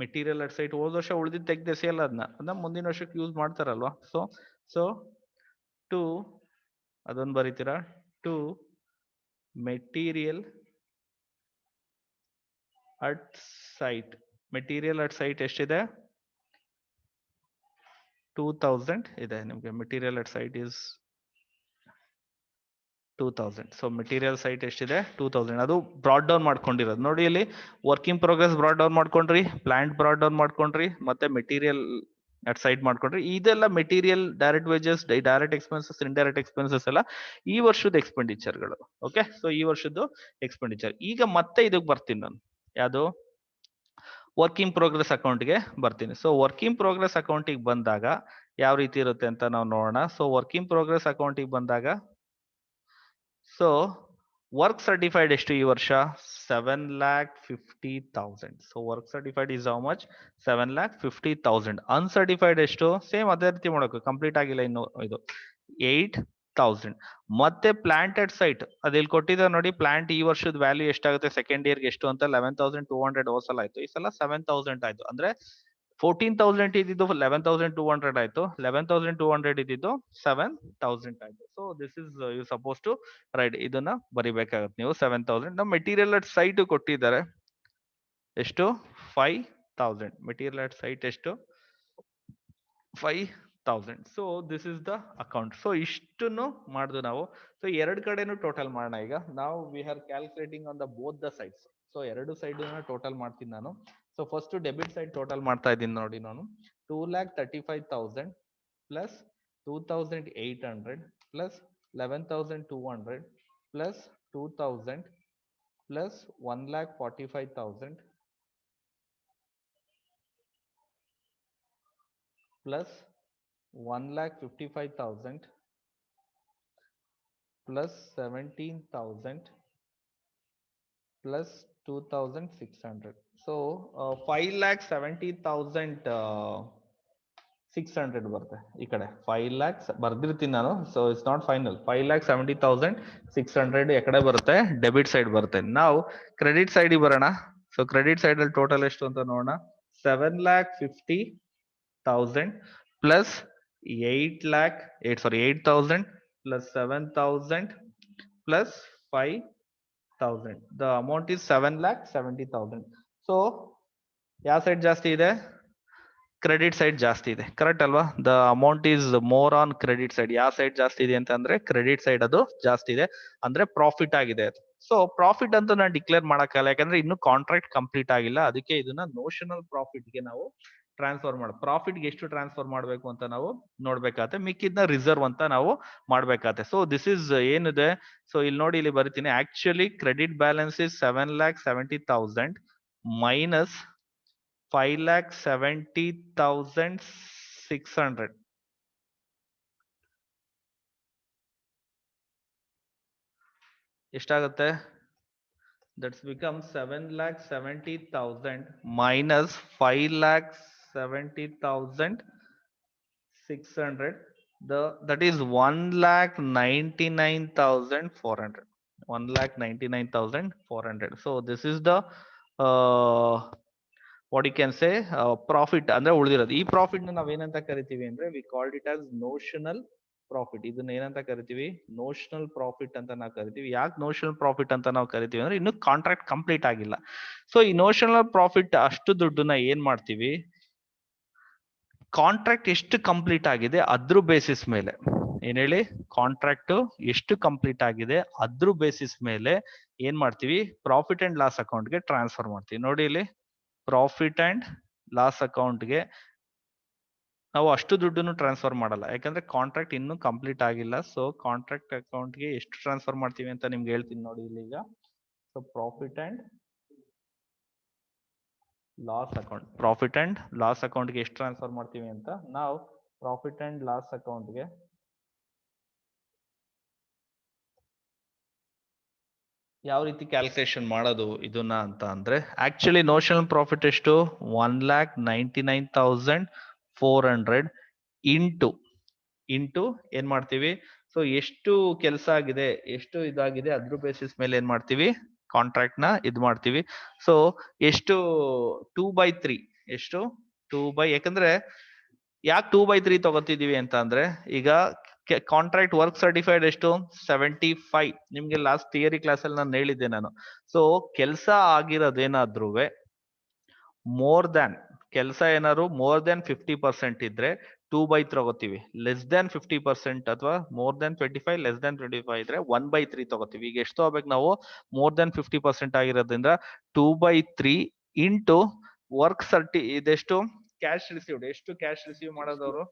Material at site ಹೋದ ವರ್ಷ ಉಳಿದಿದ್ದು ತೆಗ್ದೆಸೆಯಲ್ಲ, ಅದನ್ನ ಮುಂದಿನ ವರ್ಷಕ್ಕೆ ಯೂಸ್ ಮಾಡ್ತಾರಲ್ವಾ. ಸೊ ಟು ಅದೊಂದು ಬರೀತೀರಾ, to material at site. Material at site ಎಷ್ಟಿದೆ? 2000 ಇದೆ ನಿಮ್ಗೆ. Material at site is 2000. So material site ಎಷ್ಟಿದೆ? 2000. ಅದು ಬ್ರಾಡ್ ಡೌನ್ ಮಾಡ್ಕೊಂಡಿರೋದು ನೋಡಿ. ಇಲ್ಲಿ work in progress brought down ಮಾಡ್ಕೊಂಡ್ರಿ, ಪ್ಲಾಂಟ್ ಬ್ರಾಡ್ ಡೌನ್ ಮಾಡ್ಕೊಂಡ್ರಿ, ಮತ್ತೆ ಮೆಟೀರಿಯಲ್ ಅಟ್ ಸೈಟ್ ಮಾಡ್ಕೊಂಡ್ರಿ. ಇದೆಲ್ಲ material, direct wages, direct expenses, indirect expenses ಎಲ್ಲ ಈ ವರ್ಷದ ಎಕ್ಸ್ಪೆಂಡಿಚರ್ಗಳು. ಓಕೆ, ಸೊ ಈ ವರ್ಷದ್ದು ಎಕ್ಸ್ಪೆಂಡಿಚರ್. ಈಗ ಮತ್ತೆ ಇದಕ್ಕೆ ಬರ್ತೀನಿ ನಾನು, ಯಾವುದು? ವರ್ಕ್ ಇನ್ ಪ್ರೋಗ್ರೆಸ್ ಅಕೌಂಟ್ಗೆ ಬರ್ತೀನಿ. ಸೊ ವರ್ಕ್ ಇನ್ ಪ್ರೋಗ್ರೆಸ್ ಅಕೌಂಟಿಗೆ ಬಂದಾಗ ಯಾವ ರೀತಿ ಇರುತ್ತೆ ಅಂತ ನಾವು ನೋಡೋಣ. ಸೊ ವರ್ಕ್ ಇನ್ ಪ್ರೋಗ್ರೆಸ್ ಅಕೌಂಟಿಗೆ ಬಂದಾಗ, ಸೊ ವರ್ಕ್ ಸರ್ಟಿಫೈಡ್ ಎಷ್ಟು ಈ ವರ್ಷ? 7,50,000. So work certified is how much? 7,50,000. Uncertified ಎಷ್ಟು? ಸೇಮ್ ಅದೇ ರೀತಿ ಮಾಡೋಕೆ, ಕಂಪ್ಲೀಟ್ ಆಗಿಲ್ಲ ಇನ್ನು ಇದು, 8,000. ಮತ್ತೆ ಪ್ಲಾಂಟೆಡ್ ಸೈಟ್ ಅದು ಇಲ್ಲಿ ಕೊಟ್ಟಿದ್ದಾರೆ ನೋಡಿ. ಪ್ಲಾಂಟ್ ಈ ವರ್ಷದ ವ್ಯಾಲ್ಯೂ ಎಷ್ಟಾಗುತ್ತೆ ಸೆಕೆಂಡ್ ಇಯರ್ಗೆ ಎಷ್ಟು ಅಂತ? 11,200 ಹೋಸಲ ಆಯ್ತು, ಈ ಸಲ 7,000 ಆಯ್ತು. ಅಂದ್ರೆ 14,000 ಇದ್ದಿದ್ದು 11,200 ಆಯ್ತು, 11,200 ಇದ್ದಿದ್ದು 7,000 ಆಯ್ತು. So this is you suppose to write, ಇದನ್ನ ಬರಿಬೇಕಾಗುತ್ತೆ ನೀವು 7,000. ನಮ್ಮ ಮೆಟೀರಿಯಲ್ ಅಟ್ ಸೈಟ್ ಕೊಟ್ಟಿದ್ದಾರೆ ಎಷ್ಟು? 5,000. ಮೆಟೀರಿಯಲ್ ಅಟ್ ಸೈಟ್ ಎಷ್ಟು? 5,000. So this is the account. So ಇಷ್ಟನ್ನು ಮಾಡಿದ್ವು ನಾವು. ಸೊ ಎರಡು ಕಡೆನೂ ಟೋಟಲ್ ಮಾಡೋಣ ಈಗ. ನಾವು we are calculating on the both the sides. So ಎರಡು ಸೈಡ್ ಟೋಟಲ್ ಮಾಡ್ತೀನಿ ನಾನು. So first debit side total ಮಾಡ್ತಾ ಇದ್ದೀನಿ ನೋಡಿ ನಾನು. 2,35,000 plus 2,800 plus 11,200 plus 2,000 plus 1,45,000 plus 1,55,000 plus 17,000 plus 2,600. So 5,70,600 ಬರುತ್ತೆ ಈ ಕಡೆ. 5 lakhs ಬರ್ದಿರ್ತೀನಿ ನಾನು. So it's not final. 5,70,600 ಎಕಡೆ ಬರುತ್ತೆ? ಡೆಬಿಟ್ ಸೈಡ್ ಬರುತ್ತೆ. ನಾವು ಕ್ರೆಡಿಟ್ ಸೈಡ್ ಬರೋಣ. ಸೊ ಕ್ರೆಡಿಟ್ ಸೈಡ್ ಅಲ್ಲಿ ಟೋಟಲ್ ಎಷ್ಟು ಅಂತ ನೋಡೋಣ. 7,50,000 plus 8,000 plus 7,000 plus 5,000. The amount is 7,70,000. So ಯಾವ ಸೈಡ್ ಜಾಸ್ತಿ ಇದೆ? ಕ್ರೆಡಿಟ್ ಸೈಡ್ ಜಾಸ್ತಿ ಇದೆ, ಕರೆಕ್ಟ್ ಅಲ್ವಾ? The amount is more on credit side. ಯಾವ ಸೈಡ್ ಜಾಸ್ತಿ ಇದೆ ಅಂತ ಅಂದ್ರೆ ಕ್ರೆಡಿಟ್ ಸೈಡ್ ಅದು ಜಾಸ್ತಿ ಇದೆ, ಅಂದ್ರೆ ಪ್ರಾಫಿಟ್ ಆಗಿದೆ ಅದು. ಸೊ ಪ್ರಾಫಿಟ್ ಅಂತ ನಾನು ಡಿಕ್ಲೇರ್ ಮಾಡಕ್ಕಾಗಲ್ಲ, ಯಾಕಂದ್ರೆ ಇನ್ನು ಕಾಂಟ್ರಾಕ್ಟ್ ಕಂಪ್ಲೀಟ್ ಆಗಿಲ್ಲ. ಅದಕ್ಕೆ ಇದನ್ನ ನೋಷನಲ್ ಪ್ರಾಫಿಟ್ ಗೆ ನಾವು ಟ್ರಾನ್ಸ್ಫರ್ ಪ್ರಾಫಿಟ್ ಗೆ ಎಷ್ಟು ಟ್ರಾನ್ಸ್ಫರ್ ಮಾಡಬೇಕು ಅಂತ ನಾವು ನೋಡ್ಬೇಕಾಗತ್ತೆ. ಮಿಕ್ಕಿದ್ನ ರಿಸರ್ವ್ ಅಂತ ನಾವು ಮಾಡ್ಬೇಕಾಗತ್ತೆ. ಸೊ ದಿಸ್ ಇಸ್ ಏನಿದೆ. ಸೊ ಇಲ್ಲಿ ನೋಡಿ, ಇಲ್ಲಿ ಬರಿತೀನಿ. Actually credit balance is 7,70,000 minus 5,70,600. ಎಷ್ಟಾಗುತ್ತೆ? That's become 7,70,000 minus 5,70,600. That is 1,99,400. 1,99,400. So this is the what you can say profit ಅಂದ್ರೆ ಉಳಿದಿರೋದು. ಈ ಪ್ರಾಫಿಟ್ ನಾವ್ ಏನಂತ ಕರಿತೀವಿ ಅಂದ್ರೆ we called it as notional profit. ಇದನ್ನ ಏನಂತ ಕರಿತೀವಿ? ನೋಷನಲ್ ಪ್ರಾಫಿಟ್ ಅಂತ ನಾವು ಕರಿತೀವಿ. ಯಾಕೆ ನೋಷನಲ್ ಪ್ರಾಫಿಟ್ ಅಂತ ನಾವು ಕರಿತೀವಿ ಅಂದ್ರೆ ಇನ್ನು ಕಾಂಟ್ರಾಕ್ಟ್ ಕಂಪ್ಲೀಟ್ ಆಗಿಲ್ಲ. ಸೊ ಈ ನೋಷನಲ್ ಪ್ರಾಫಿಟ್ ಅಷ್ಟು ದುಡ್ಡನ್ನ ಏನ್ ಮಾಡ್ತೀವಿ? ಕಾಂಟ್ರಾಕ್ಟ್ ಎಷ್ಟು ಕಂಪ್ಲೀಟ್ ಆಗಿದೆ ಅದ್ರ ಬೇಸಿಸ್ ಮೇಲೆ, ಏನ್ ಹೇಳಿ, ಕಾಂಟ್ರಾಕ್ಟ್ ಎಷ್ಟು ಕಂಪ್ಲೀಟ್ ಆಗಿದೆ ಅದ್ರ ಬೇಸಿಸ್ ಮೇಲೆ ಏನ್ ಮಾಡ್ತೀವಿ? ಪ್ರಾಫಿಟ್ ಅಂಡ್ ಲಾಸ್ ಅಕೌಂಟ್ಗೆ ಟ್ರಾನ್ಸ್ಫರ್ ಮಾಡ್ತೀವಿ. ನೋಡಿ ಇಲ್ಲಿ, ಪ್ರಾಫಿಟ್ ಅಂಡ್ ಲಾಸ್ ಅಕೌಂಟ್ಗೆ ನಾವು ಅಷ್ಟು ದುಡ್ಡನ್ನು ಟ್ರಾನ್ಸ್ಫರ್ ಮಾಡಲ್ಲ, ಯಾಕಂದ್ರೆ ಕಾಂಟ್ರಾಕ್ಟ್ ಇನ್ನೂ ಕಂಪ್ಲೀಟ್ ಆಗಿಲ್ಲ. ಸೊ ಕಾಂಟ್ರಾಕ್ಟ್ ಅಕೌಂಟ್ಗೆ ಎಷ್ಟು ಟ್ರಾನ್ಸ್ಫರ್ ಮಾಡ್ತೀವಿ ಅಂತ ನಿಮ್ಗೆ ಹೇಳ್ತೀನಿ ನೋಡಿ ಇಲ್ಲಿ ಈಗ. So profit and loss account, profit and loss ಅಕೌಂಟ್ಗೆ ಎಷ್ಟು ಟ್ರಾನ್ಸ್ಫರ್ ಮಾಡ್ತೀವಿ ಅಂತ ನಾವು ಪ್ರಾಫಿಟ್ ಅಂಡ್ ಲಾಸ್ ಅಕೌಂಟ್ಗೆ ಯಾವ ರೀತಿ ಕ್ಯಾಲ್ಕುಲೇಷನ್ ಮಾಡೋದು ಇದನ್ನ ಅಂತ ಅಂದ್ರೆ ಆಕ್ಚುಲಿ ನೋಷನಲ್ ಪ್ರಾಫಿಟ್ ಎಷ್ಟು 1,99,400 ಇಂಟು ಏನ್ ಮಾಡ್ತೀವಿ, ಸೊ ಎಷ್ಟು ಕೆಲಸ ಆಗಿದೆ, ಎಷ್ಟು ಇದಾಗಿದೆ ಅದ್ರ ಬೇಸಿಸ್ ಮೇಲೆ ಏನ್ ಮಾಡ್ತೀವಿ, ಕಾಂಟ್ರಾಕ್ಟ್ ನ ಇದ್ ಮಾಡ್ತೀವಿ. ಸೊ ಎಷ್ಟು 2/3, ಎಷ್ಟು 2 ಯಾಕಂದ್ರೆ ಯಾಕೆ 2/3 ತಗೋತಿದೀವಿ ಅಂತ ಅಂದ್ರೆ, ಈಗ ಕಾಂಟ್ರಾಕ್ಟ್ ವರ್ಕ್ ಸರ್ಟಿಫೈಡ್ ಎಷ್ಟು 75. ನಿಮ್ಗೆ ಲಾಸ್ಟ್ ಥಿಯರಿ ಕ್ಲಾಸ್ ಅಲ್ಲಿ ನಾನು ಹೇಳಿದ್ದೆ ನಾನು. ಸೊ ಕೆಲಸ ಆಗಿರೋದೇನಾದ್ರೂ ಮೋರ್ ದ್ಯಾನ್ ಕೆಲಸ ಏನಾದ್ರು ಮೋರ್ ದ್ಯಾನ್ 50% ಇದ್ರೆ 2/3 ತಗೋತೀವಿ. ಲೆಸ್ ದ್ಯಾನ್ 50% ಅಥವಾ ಮೋರ್ ದ್ಯಾನ್ 25 ಲೆಸ್ ದ್ಯಾನ್ 25 ಇದ್ರೆ 1/3 ತಗೋತೀವಿ. ಈಗ ಎಷ್ಟು ತಗೋಬೇಕು ನಾವು, ಮೋರ್ ದ್ಯಾನ್ 50% ಆಗಿರೋದ್ರಿಂದ 2/3 ಇಂಟು ವರ್ಕ್ ಇದೆಷ್ಟು ಕ್ಯಾಶ್ ರಿಸೀವ್ಡ್, ಎಷ್ಟು ಕ್ಯಾಶ್ ರಿಸೀವ್ ಮಾಡೋದವರು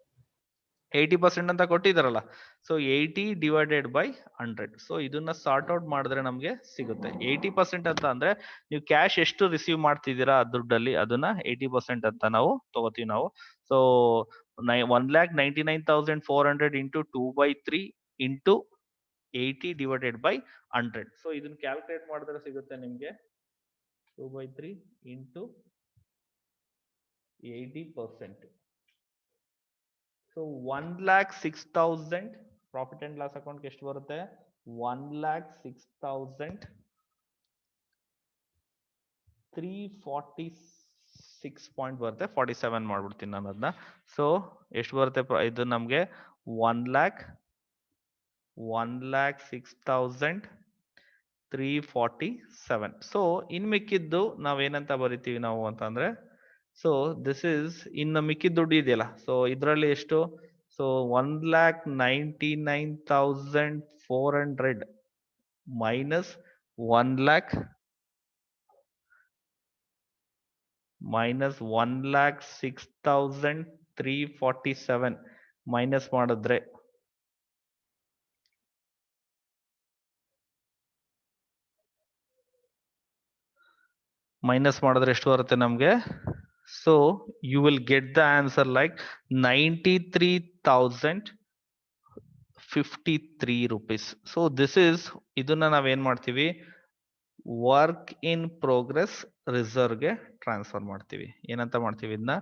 80% ಅಂತ ಕೊಟ್ಟಿದಾರಲ್ಲ. So 80 divided by 100. ಸೊ ಇದನ್ನ ಸಾರ್ಟ್ ಔಟ್ ಮಾಡಿದ್ರೆ ನಮ್ಗೆ ಸಿಗುತ್ತೆ 80% ಅಂತ ಅಂದ್ರೆ ನೀವು ಕ್ಯಾಶ್ ಎಷ್ಟು ರಿಸೀವ್ ಮಾಡ್ತಿದ್ದೀರಾ ದುಡ್ಡಲ್ಲಿ ಅದನ್ನ 80% ಅಂತ ನಾವು ತಗೋತೀವಿ ನಾವು. So 1,99,400 into 2/3 into 80 divided by 100. So ಇದನ್ನ ಕ್ಯಾಲ್ಕುಲೇಟ್ ಮಾಡಿದ್ರೆ ಸಿಗುತ್ತೆ ನಿಮ್ಗೆ 2/3 into 80%. So 1,06,000 profit and loss account ಎಷ್ಟು ಬರುತ್ತೆ, 1,06,346 ಪಾಯಿಂಟ್ ಬರುತ್ತೆ. 47 ಮಾಡ್ಬಿಡ್ತೀನಿ ನಾನು ಅದನ್ನ. ಸೊ ಎಷ್ಟು ಬರುತ್ತೆ ಇದು ನಮ್ಗೆ 1,06,347. ಸೊ ಇನ್ ಮಿಕ್ಕಿದ್ದು ನಾವೇನಂತ ಬರಿತೀವಿ ನಾವು ಅಂತ ಅಂದ್ರೆ, ಸೊ ದಿಸ್ ಇಸ್ ಇನ್ನು ಮಿಕ್ಕಿದ ದುಡ್ಡು ಇದೆಯಲ್ಲ, ಸೊ ಇದರಲ್ಲಿ ಎಷ್ಟು, ಸೊ 1,99,400 ಮೈನಸ್ 1,06,347 ಮೈನಸ್ ಮಾಡಿದ್ರೆ ಎಷ್ಟು ಬರುತ್ತೆ ನಮ್ಗೆ. So you will get the answer like 93,053 rupees. So this is, ಇದನ್ನ ನಾವೇನ್ ಮಾಡ್ತೀವಿ, ವರ್ಕ್ ಇನ್ ಪ್ರೋಗ್ರೆಸ್ ರಿಸರ್ವ್ ಗೆ ಟ್ರಾನ್ಸ್ಫರ್ ಮಾಡ್ತೀವಿ. ಏನಂತ ಮಾಡ್ತೀವಿ ಇದನ್ನ,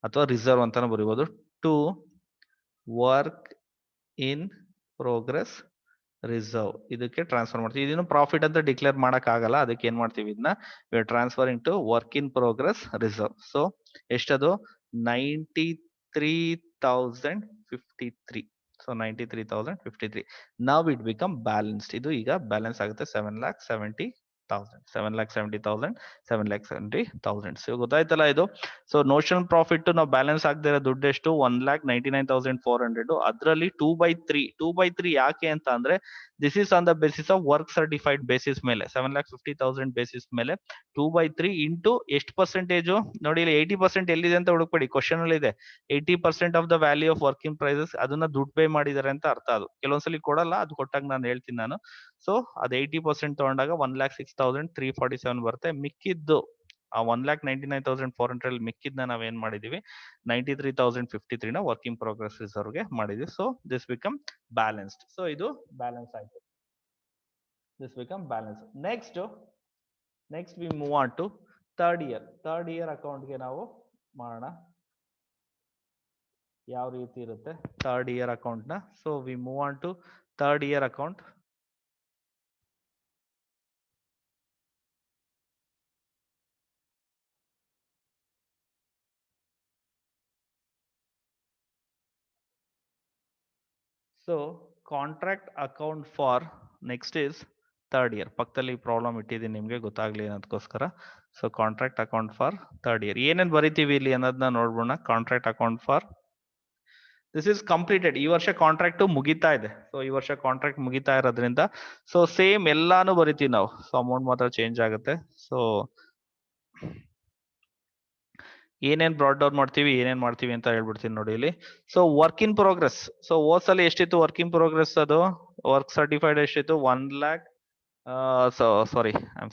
ಅಥವಾ ರಿಸರ್ವ್ ಅಂತಾನು ಬರೀಬಹುದು. To work in progress reserve ಇದಕ್ಕೆ ಟ್ರಾನ್ಸ್ಫರ್ ಮಾಡ್ತೀವಿ. ಇದನ್ನು ಪ್ರಾಫಿಟ್ ಅಂತ ಡಿಕ್ಲೇರ್ ಮಾಡಕ್ ಆಗಲ್ಲ, ಅದಕ್ಕೆ ಏನ್ ಮಾಡ್ತೀವಿ, ಇದನ್ನ transferring to work in progress reserve. So ಎಷ್ಟದು 93,053. ಸೊ 93,053. ನಾವ್ ಇಟ್ ಬಿಕಮ್ ಬ್ಯಾಲೆನ್ಸ್ಡ್. ಇದು ಈಗ ಬ್ಯಾಲೆನ್ಸ್ ಆಗುತ್ತೆ 7,70,000. ಸೊ ಗೊತ್ತಾಯ್ತಲ್ಲ ಇದು. ಸೊ ನೋಷನಲ್ ಪ್ರಾಫಿಟ್ ನಾವು ಬ್ಯಾಲೆನ್ಸ್ ಆಗದಿರೋ ದುಡ್ಡು ಎಷ್ಟು, 1,99,400. ಅದರಲ್ಲಿ 2/3 ಯಾಕೆ ಅಂತ ಅಂದ್ರೆ, this is on the basis of work certified basis ಮೇಲೆ 7,50,000 ಬೇಸಿಸ್ ಮೇಲೆ 2/3 ಇಂಟು ಎಷ್ಟು ಪರ್ಸೆಂಟೇಜು ನೋಡಿ, ಇಲ್ಲಿ 80% ಎಲ್ಲಿದೆ ಅಂತ ಹುಡುಕ್ಬೇಡಿ, ಕ್ವಶನ್ ಅಲ್ಲಿ ಇದೆ. 80% of the value of working prices, ಅದನ್ನ ದುಡ್ಡು ಪೇ ಮಾಡಿದ್ದಾರೆ ಅಂತ ಅರ್ಥ. ಅದು ಕೆಲವೊಂದ್ಸಲಿ ಕೊಡಲ್ಲ, ಅದು ಕೊಟ್ಟಾಗ ನಾನು ಹೇಳ್ತೀನಿ ನಾನು. ಸೊ ಅದು 80% ತಗೊಂಡಾಗ 1,06,347 ಬರುತ್ತೆ. ಮಿಕ್ಕಿದ್ದು ಆ 1,99,400 ಅಲ್ಲಿ ಮಿಕ್ಕಿದ್ನ ನಾವೇನ್ ಮಾಡಿದೀವಿ, 93,053 ನ ವರ್ಕಿಂಗ್ ಪ್ರೋಗ್ರೆಸ್ ರಿಸರ್ವ್ ಗೆ ಮಾಡಿದೀವಿ. So this become balanced. So ಇದು ಬ್ಯಾಲೆನ್ಸ್ ಆಯ್ತು, this become balance. Next we move on to third year account ಗೆ ನಾವು ಮಾಡೋಣ. ಯಾವ ರೀತಿ ಇರುತ್ತೆ ಥರ್ಡ್ ಇಯರ್ ಅಕೌಂಟ್ ನ. So we move on to third year account. So contract account for next is third year. ಪಕ್ಕದಲ್ಲಿ problem ಇಟ್ಟಿದ್ದೀನಿ ನಿಮ್ಗೆ ಗೊತ್ತಾಗ್ಲಿ ಅನ್ನೋದಕ್ಕೋಸ್ಕರ. So contract account for third year ಏನೇನ್ ಬರಿತೀವಿ ಇಲ್ಲಿ ಅನ್ನೋದನ್ನ ನೋಡ್ಬೋಣ. Contract account for this is completed. ಈ ವರ್ಷ ಕಾಂಟ್ರಾಕ್ಟ್ ಮುಗಿತಾ ಇದೆ. ಸೊ ಈ ವರ್ಷ ಕಾಂಟ್ರಾಕ್ಟ್ ಮುಗಿತಾ ಇರೋದ್ರಿಂದ ಸೊ ಸೇಮ್ ಎಲ್ಲಾನು ಬರಿತೀವಿ ನಾವು. ಸೊ ಅಮೌಂಟ್ ಮಾತ್ರ ಚೇಂಜ್ ಆಗುತ್ತೆ. ಸೊ ಏನೇನ್ ಬ್ರಾಟ್ ಡೌನ್ ಮಾಡ್ತೀವಿ, ಏನೇನ್ ಮಾಡ್ತೀವಿ ಅಂತ ಹೇಳ್ಬಿಡ್ತೀನಿ ನೋಡಿ ಇಲ್ಲಿ. So work in progress. So ಹೋದ್ಸಲ ಎಷ್ಟಿತ್ತು ವರ್ಕ್ ಇನ್ ಪ್ರೋಗ್ರೆಸ್, ಅದು ವರ್ಕ್ ಸರ್ಟಿಫೈಡ್ ಎಷ್ಟಿತ್ತು, 1 lakh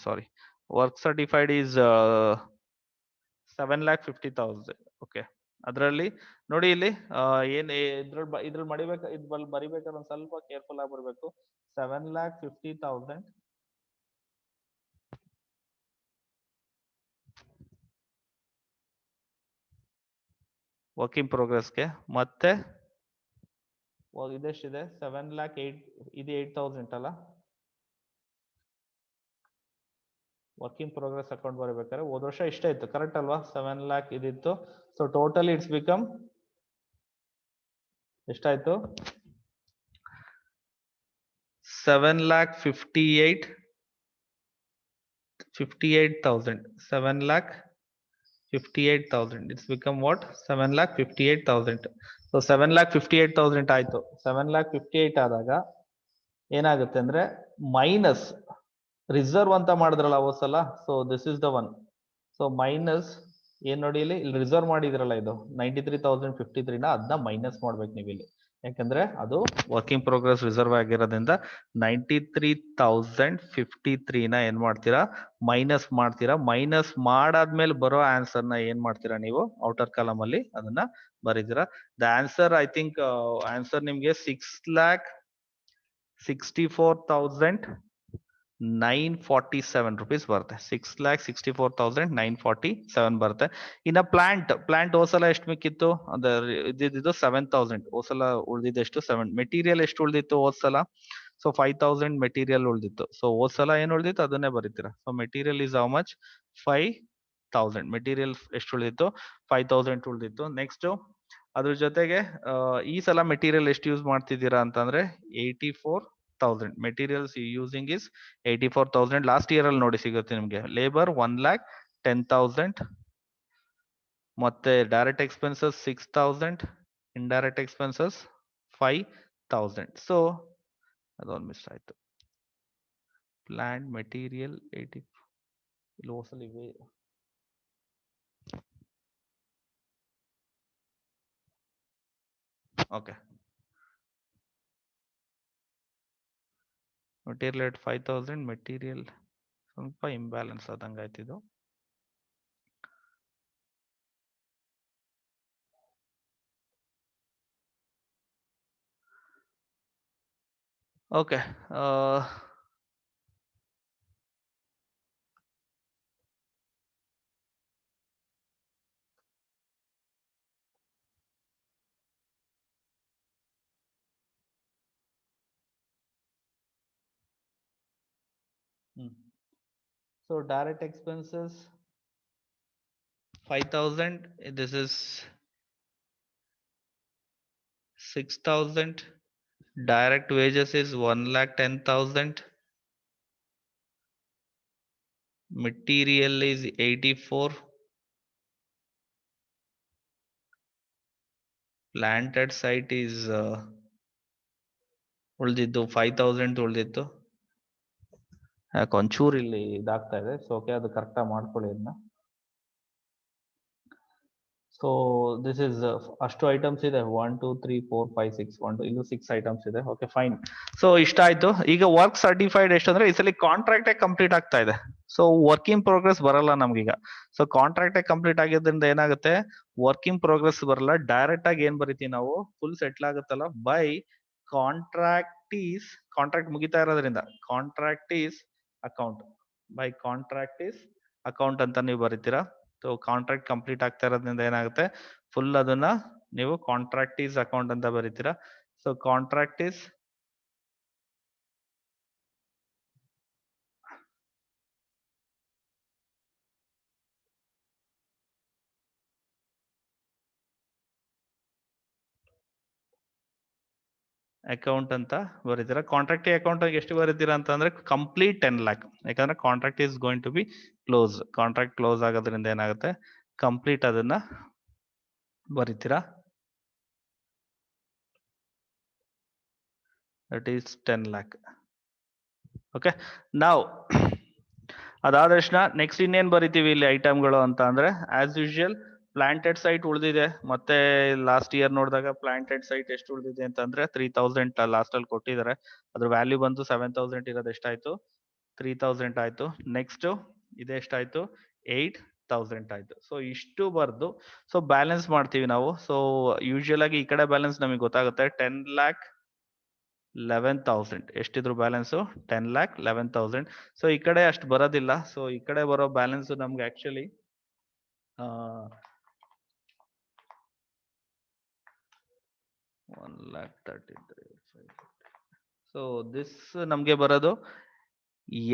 sorry work certified is 7,50,000. Okay, ಅದರಲ್ಲಿ ನೋಡಿ ಇಲ್ಲಿ ಏನ್ ಇದ್ರಲ್ಲಿ ಬರಿಬೇಕಾದ್ರೆ ಒಂದ್ ಸ್ವಲ್ಪ ಕೇರ್ಫುಲ್ ಆಗಿ ಬರ್ಬೇಕು. 7,50,000 ವರ್ಕ್ ಇನ್ ಪ್ರೋಗ್ರೆಸ್ಗೆ. ಮತ್ತೆ ಇದೆಷ್ಟಿದೆ 7 lakh 8, ಇದು 8,000 ಅಲ್ಲ ವರ್ಕ್ ಇನ್ ಪ್ರೋಗ್ರೆಸ್ ಅಕೌಂಟ್ ಬರಬೇಕಾದ್ರೆ ಹೋದ ವರ್ಷ ಇಷ್ಟ ಇತ್ತು, ಕರೆಕ್ಟ್ ಅಲ್ವಾ? 7 lakh ಇದಿತ್ತು. ಸೊ ಟೋಟಲ್ ಇಟ್ಸ್ ಬಿಕಮ್ ಎಷ್ಟಾಯ್ತು? 7,58,000. 7,58,000. It's become what? 7,58,000. So 7,58,000 ಆಯ್ತು. 7,58 ಆದಾಗ ಏನಾಗುತ್ತೆ ಅಂದ್ರೆ ಮೈನಸ್ ರಿಸರ್ವ್ ಅಂತ ಮಾಡಿದ್ರಲ್ಲ ಅವಸಲ. So this is the one. So minus ಏನ್ ನೋಡಿ ಇಲ್ಲಿ ರಿಸರ್ವ್ ಮಾಡಿದ್ರಲ್ಲ ಇದು 93,053 ಅದನ್ನ ಮೈನಸ್ ಮಾಡ್ಬೇಕು ನೀವು ಇಲ್ಲಿ. ಯಾಕಂದ್ರೆ ಅದು ವರ್ಕ್ ಇನ್ ಪ್ರೋಗ್ರೆಸ್ ರಿಸರ್ವ್ ಆಗಿರೋದ್ರಿಂದ 93,053 ಏನ್ ಮಾಡ್ತೀರಾ? ಮೈನಸ್ ಮಾಡ್ತೀರಾ. ಮೈನಸ್ ಮಾಡಾದ್ಮೇಲೆ ಬರೋ ಆನ್ಸರ್ ನ ಏನ್ ಮಾಡ್ತೀರಾ ನೀವು? ಔಟರ್ ಕಾಲಮ್ ಅಲ್ಲಿ ಅದನ್ನ ಬರೀತೀರಾ. The answer I think answer ನಿಮ್ಗೆ 6,64,947 rupees ಬರುತ್ತೆ. 6,64,947 ಬರುತ್ತೆ. ಇನ್ನ ಪ್ಲಾಂಟ್ ಹೋಸಲ ಎಷ್ಟು ಮಿಕ್ಕಿತ್ತು? ಇದ್ದಿದ್ದು 7,000. ಹೋಸಲ ಉಳ್ದಿದ್ದೆಷ್ಟು? 7. ಮೆಟೀರಿಯಲ್ ಎಷ್ಟು ಉಳ್ದಿತ್ತು ಹೋದ್ಸಲ? ಸೊ 5,000 ಮೆಟೀರಿಯಲ್ ಉಳ್ದಿತ್ತು. ಸೊ ಹೋದ್ಸಲ ಏನ್ ಉಳ್ದಿತ್ತು ಅದನ್ನೇ ಬರೀತೀರಾ. So material is how much? 5,000. Material ಎಷ್ಟು ಉಳ್ದಿತ್ತು? 5,000 ಉಳ್ದಿತ್ತು. ನೆಕ್ಸ್ಟ್ ಅದ್ರ ಜೊತೆಗೆ ಈ ಸಲ ಮೆಟೀರಿಯಲ್ ಎಷ್ಟು ಯೂಸ್ ಮಾಡ್ತಿದ್ದೀರಾ ಅಂತಂದ್ರೆ 84,000. Materials using is 84,000. Last year ಅಲ್ಲಿ ನೋಡಿ ಸಿಗುತ್ತೆ ನಿಮ್ಗೆ. ಲೇಬರ್ 1,10,000, ಮತ್ತೆ direct expenses 6,000, indirect expenses 5,000. So ಅದೊಂದು ಮಿಸ್ ಆಯ್ತು. ಪ್ಲಾಂಟ್ ಮೆಟೀರಿಯಲ್ 80 ಲೋಸಲ್ ಇವೆ. Okay, material at 5,000. ಮೆಟೀರಿಯಲ್ ಸ್ವಲ್ಪ ಇಂಬ್ಯಾಲೆನ್ಸ್ ಆದಂಗೆ ಆಯ್ತಿದ್ದು. Okay, so direct expenses 5,000. This is 6,000. Direct wages is 1,10,000. Material is 84. Plant at site is ಉಳ್ದಿದ್ದು 5,000 ಉಳ್ದಿತ್ತು. ಯಾಕೆ ಒಂಚೂರು ಇಲ್ಲಿ ಇದಾಗ್ತಾ ಇದೆ. ಸೊ ಓಕೆ, ಅದು ಕರೆಕ್ಟಾಗಿ ಮಾಡ್ಕೊಳ್ಳಿ ಇದನ್ನ. ಸೊ ದಿಸ್ ಇಸ್ ಅಷ್ಟು ಐಟಮ್ಸ್ ಇದೆ. 1 2 3 4 5 6 1 2 ಇಲ್ಲೂ 6 ಐಟಮ್ಸ್ ಇದೆ. Okay fine. ಸೊ ಇಷ್ಟ ಆಯ್ತು. ಈಗ ವರ್ಕ್ ಸರ್ಟಿಫೈಡ್ ಎಷ್ಟು ಅಂದ್ರೆ ಈ ಸಲ ಕಾಂಟ್ರಾಕ್ಟೇ ಕಂಪ್ಲೀಟ್ ಆಗ್ತಾ ಇದೆ. ಸೊ ವರ್ಕ್ ಇನ್ ಪ್ರೋಗ್ರೆಸ್ ಬರಲ್ಲ ನಮ್ಗೀಗ. ಸೊ ಕಾಂಟ್ರಾಕ್ಟೇ ಕಂಪ್ಲೀಟ್ ಆಗಿದ್ರಿಂದ ಏನಾಗುತ್ತೆ? ವರ್ಕ್ ಇನ್ ಪ್ರೋಗ್ರೆಸ್ ಬರಲ್ಲ. ಡೈರೆಕ್ಟ್ ಆಗಿ ಏನ್ ಬರಿತೀವಿ ನಾವು? ಫುಲ್ ಸೆಟ್ಲ್ ಆಗುತ್ತಲ್ಲ, ಬೈ ಕಾಂಟ್ರಾಕ್ಟ್ ಮುಗಿತಾ ಇರೋದ್ರಿಂದ contract is account, by contract is account ಅಂತ ನೀವು ಬರೀತೀರಾ. ಸೊ ಕಾಂಟ್ರಾಕ್ಟ್ ಕಂಪ್ಲೀಟ್ ಆಗ್ತಾ ಇರೋದ್ರಿಂದ ಏನಾಗುತ್ತೆ? ಫುಲ್ ಅದನ್ನ ನೀವು ಕಾಂಟ್ರಾಕ್ಟ್ ಈಸ್ ಅಕೌಂಟ್ ಅಂತ ಬರೀತೀರಾ. ಸೊ ಕಾಂಟ್ರಾಕ್ಟ್ ಈಸ್ ಅಕೌಂಟ್ ಅಂತ ಬರೀತೀರಾ. ಕಾಂಟ್ರಾಕ್ಟ್ ಅಕೌಂಟ್ ಎಷ್ಟು ಬರೀತೀರಾ ಅಂತಂದ್ರೆ ಕಂಪ್ಲೀಟ್ 10 lakh. ಯಾಕಂದ್ರೆ contract is going to be close. Contract close ಆಗೋದ್ರಿಂದ ಏನಾಗುತ್ತೆ? ಕಂಪ್ಲೀಟ್ ಅದನ್ನ ಬರೀತೀರಾ. That is 10 lakh. ಓಕೆ, ನಾವು ಅದಾದ ತಕ್ಷಣ ನೆಕ್ಸ್ಟ್ ಇನ್ನೇನ್ ಬರಿತೀವಿ ಇಲ್ಲಿ ಐಟಮ್ಗಳು ಅಂತ ಅಂದ್ರೆ ಆಸ್ ಯೂಶುವಲ್ ಪ್ಲಾಂಟೆಡ್ ಸೈಟ್ ಉಳಿದಿದೆ. ಮತ್ತೆ ಲಾಸ್ಟ್ ಇಯರ್ ನೋಡಿದಾಗ ಪ್ಲಾಂಟೆಡ್ ಸೈಟ್ ಎಷ್ಟು ಉಳಿದಿದೆ ಅಂತಂದ್ರೆ 3,000 ಲಾಸ್ಟ್ ಅಲ್ಲಿ ಕೊಟ್ಟಿದ್ದಾರೆ. ಅದ್ರ ವ್ಯಾಲ್ಯೂ ಬಂದು 7,000 ಇರೋದು ಎಷ್ಟಾಯ್ತು? 3,000 ಆಯ್ತು. ನೆಕ್ಸ್ಟ್ ಇದೆಷ್ಟಾಯ್ತು? 8,000 ಆಯ್ತು. ಸೊ ಇಷ್ಟು ಬರ್ದು ಸೊ ಬ್ಯಾಲೆನ್ಸ್ ಮಾಡ್ತೀವಿ ನಾವು. ಸೊ ಯೂಶುವಲ್ ಆಗಿ ಈ ಕಡೆ ಬ್ಯಾಲೆನ್ಸ್ ನಮಗೆ ಗೊತ್ತಾಗುತ್ತೆ 10,11,000. ಎಷ್ಟಿದ್ರು ಬ್ಯಾಲೆನ್ಸ್? 10,11,000. ಸೊ ಈ ಕಡೆ ಅಷ್ಟು ಬರೋದಿಲ್ಲ. ಸೊ ಈ ಕಡೆ ಬರೋ ಬ್ಯಾಲೆನ್ಸ್ ನಮ್ಗೆ ಆಕ್ಚುಲಿ 1,33,550. ಸೊ ದಿಸ್ ನಮ್ಗೆ ಬರೋದು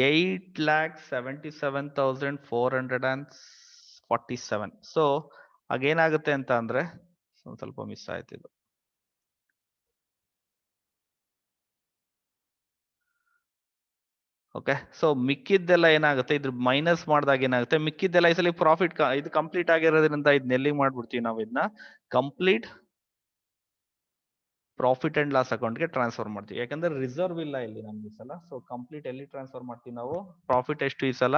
8,77,447. ಸೊ ಆಗೇನಾಗುತ್ತೆ ಅಂತ ಅಂದ್ರೆ ಸ್ವಲ್ಪ ಮಿಸ್ ಆಯ್ತು ಇದು. ಓಕೆ, ಸೊ ಮಿಕ್ಕಿದ್ದೆಲ್ಲ ಏನಾಗುತ್ತೆ, ಇದ್ರ ಮೈನಸ್ ಮಾಡಿದಾಗ ಏನಾಗುತ್ತೆ, ಮಿಕ್ಕಿದ್ದೆಲ್ಲ ಈ ಸಲ ಪ್ರಾಫಿಟ್ ಇದು ಕಂಪ್ಲೀಟ್ ಆಗಿರೋದ್ರಿಂದ ಇದನ್ನ ಎಲ್ಲಿಗೆ ಮಾಡ್ಬಿಡ್ತೀವಿ ನಾವು, ಇದನ್ನ ಕಂಪ್ಲೀಟ್ ಪ್ರಾಫಿಟ್ ಅಂಡ್ ಲಾಸ್ ಅಕೌಂಟ್ಗೆ ಟ್ರಾನ್ಸ್ಫರ್ ಮಾಡ್ತೀವಿ. ಯಾಕಂದ್ರೆ ರಿಸರ್ವ್ ಇಲ್ಲ ಇಲ್ಲಿ ನಮ್ಗೆ ಈ ಸಲ. ಸೊ ಕಂಪ್ಲೀಟ್ ಎಲ್ಲಿ ಟ್ರಾನ್ಸ್ಫರ್ ಮಾಡ್ತೀವಿ ನಾವು, ಪ್ರಾಫಿಟ್ ಎಷ್ಟು ಈ ಸಲ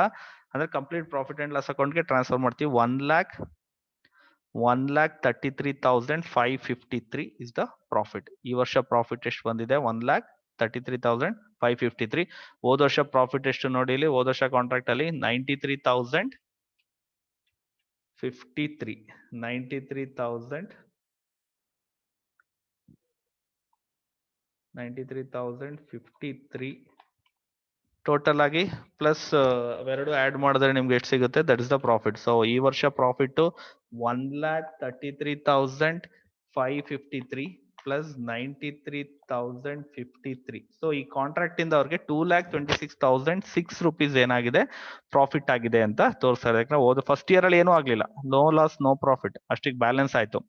ಅಂದ್ರೆ ಕಂಪ್ಲೀಟ್ ಪ್ರಾಫಿಟ್ ಅಂಡ್ ಲಾಸ್ ಅಕೌಂಟ್ಗೆ ಟ್ರಾನ್ಸ್ಫರ್ ಮಾಡ್ತೀವಿ. 1,33,553 ಇಸ್ ದ ಪ್ರಾಫಿಟ್. ಈ ವರ್ಷ ಪ್ರಾಫಿಟ್ ಎಷ್ಟು ಬಂದಿದೆ, 1,33,553. ಹೋದ ವರ್ಷ ಪ್ರಾಫಿಟ್ ಎಷ್ಟು ನೋಡಿ ಇಲ್ಲಿ, ಹೋದ ವರ್ಷ ಕಾಂಟ್ರಾಕ್ಟ್ ಅಲ್ಲಿ 93,053 93,053 ಟೋಟಲ್ ಆಗಿ ಪ್ಲಸ್ ಅವೆರಡು ಆಡ್ ಮಾಡಿದ್ರೆ ನಿಮ್ಗೆ ಎಷ್ಟು ಸಿಗುತ್ತೆ, that is the profit. So ಈ ವರ್ಷ ಪ್ರಾಫಿಟ್ 1,33,553 ಪ್ಲಸ್ 93,053. ಸೊ ಈ ಕಾಂಟ್ರಾಕ್ಟ್ ಇಂದ ಅವ್ರಿಗೆ 2,26,006 rupees ಏನಾಗಿದೆ ಪ್ರಾಫಿಟ್ ಆಗಿದೆ ಅಂತ ತೋರಿಸ್ತಾರೆ. ಯಾಕಂದ್ರೆ ಫಸ್ಟ್ ಇಯರ್ ಅಲ್ಲಿ ಏನೂ ಆಗ್ಲಿಲ್ಲ, ನೋ ಲಾಸ್ ನೋ ಪ್ರಾಫಿಟ್, ಅಷ್ಟಿಗೆ ಬ್ಯಾಲೆನ್ಸ್ ಆಯ್ತು.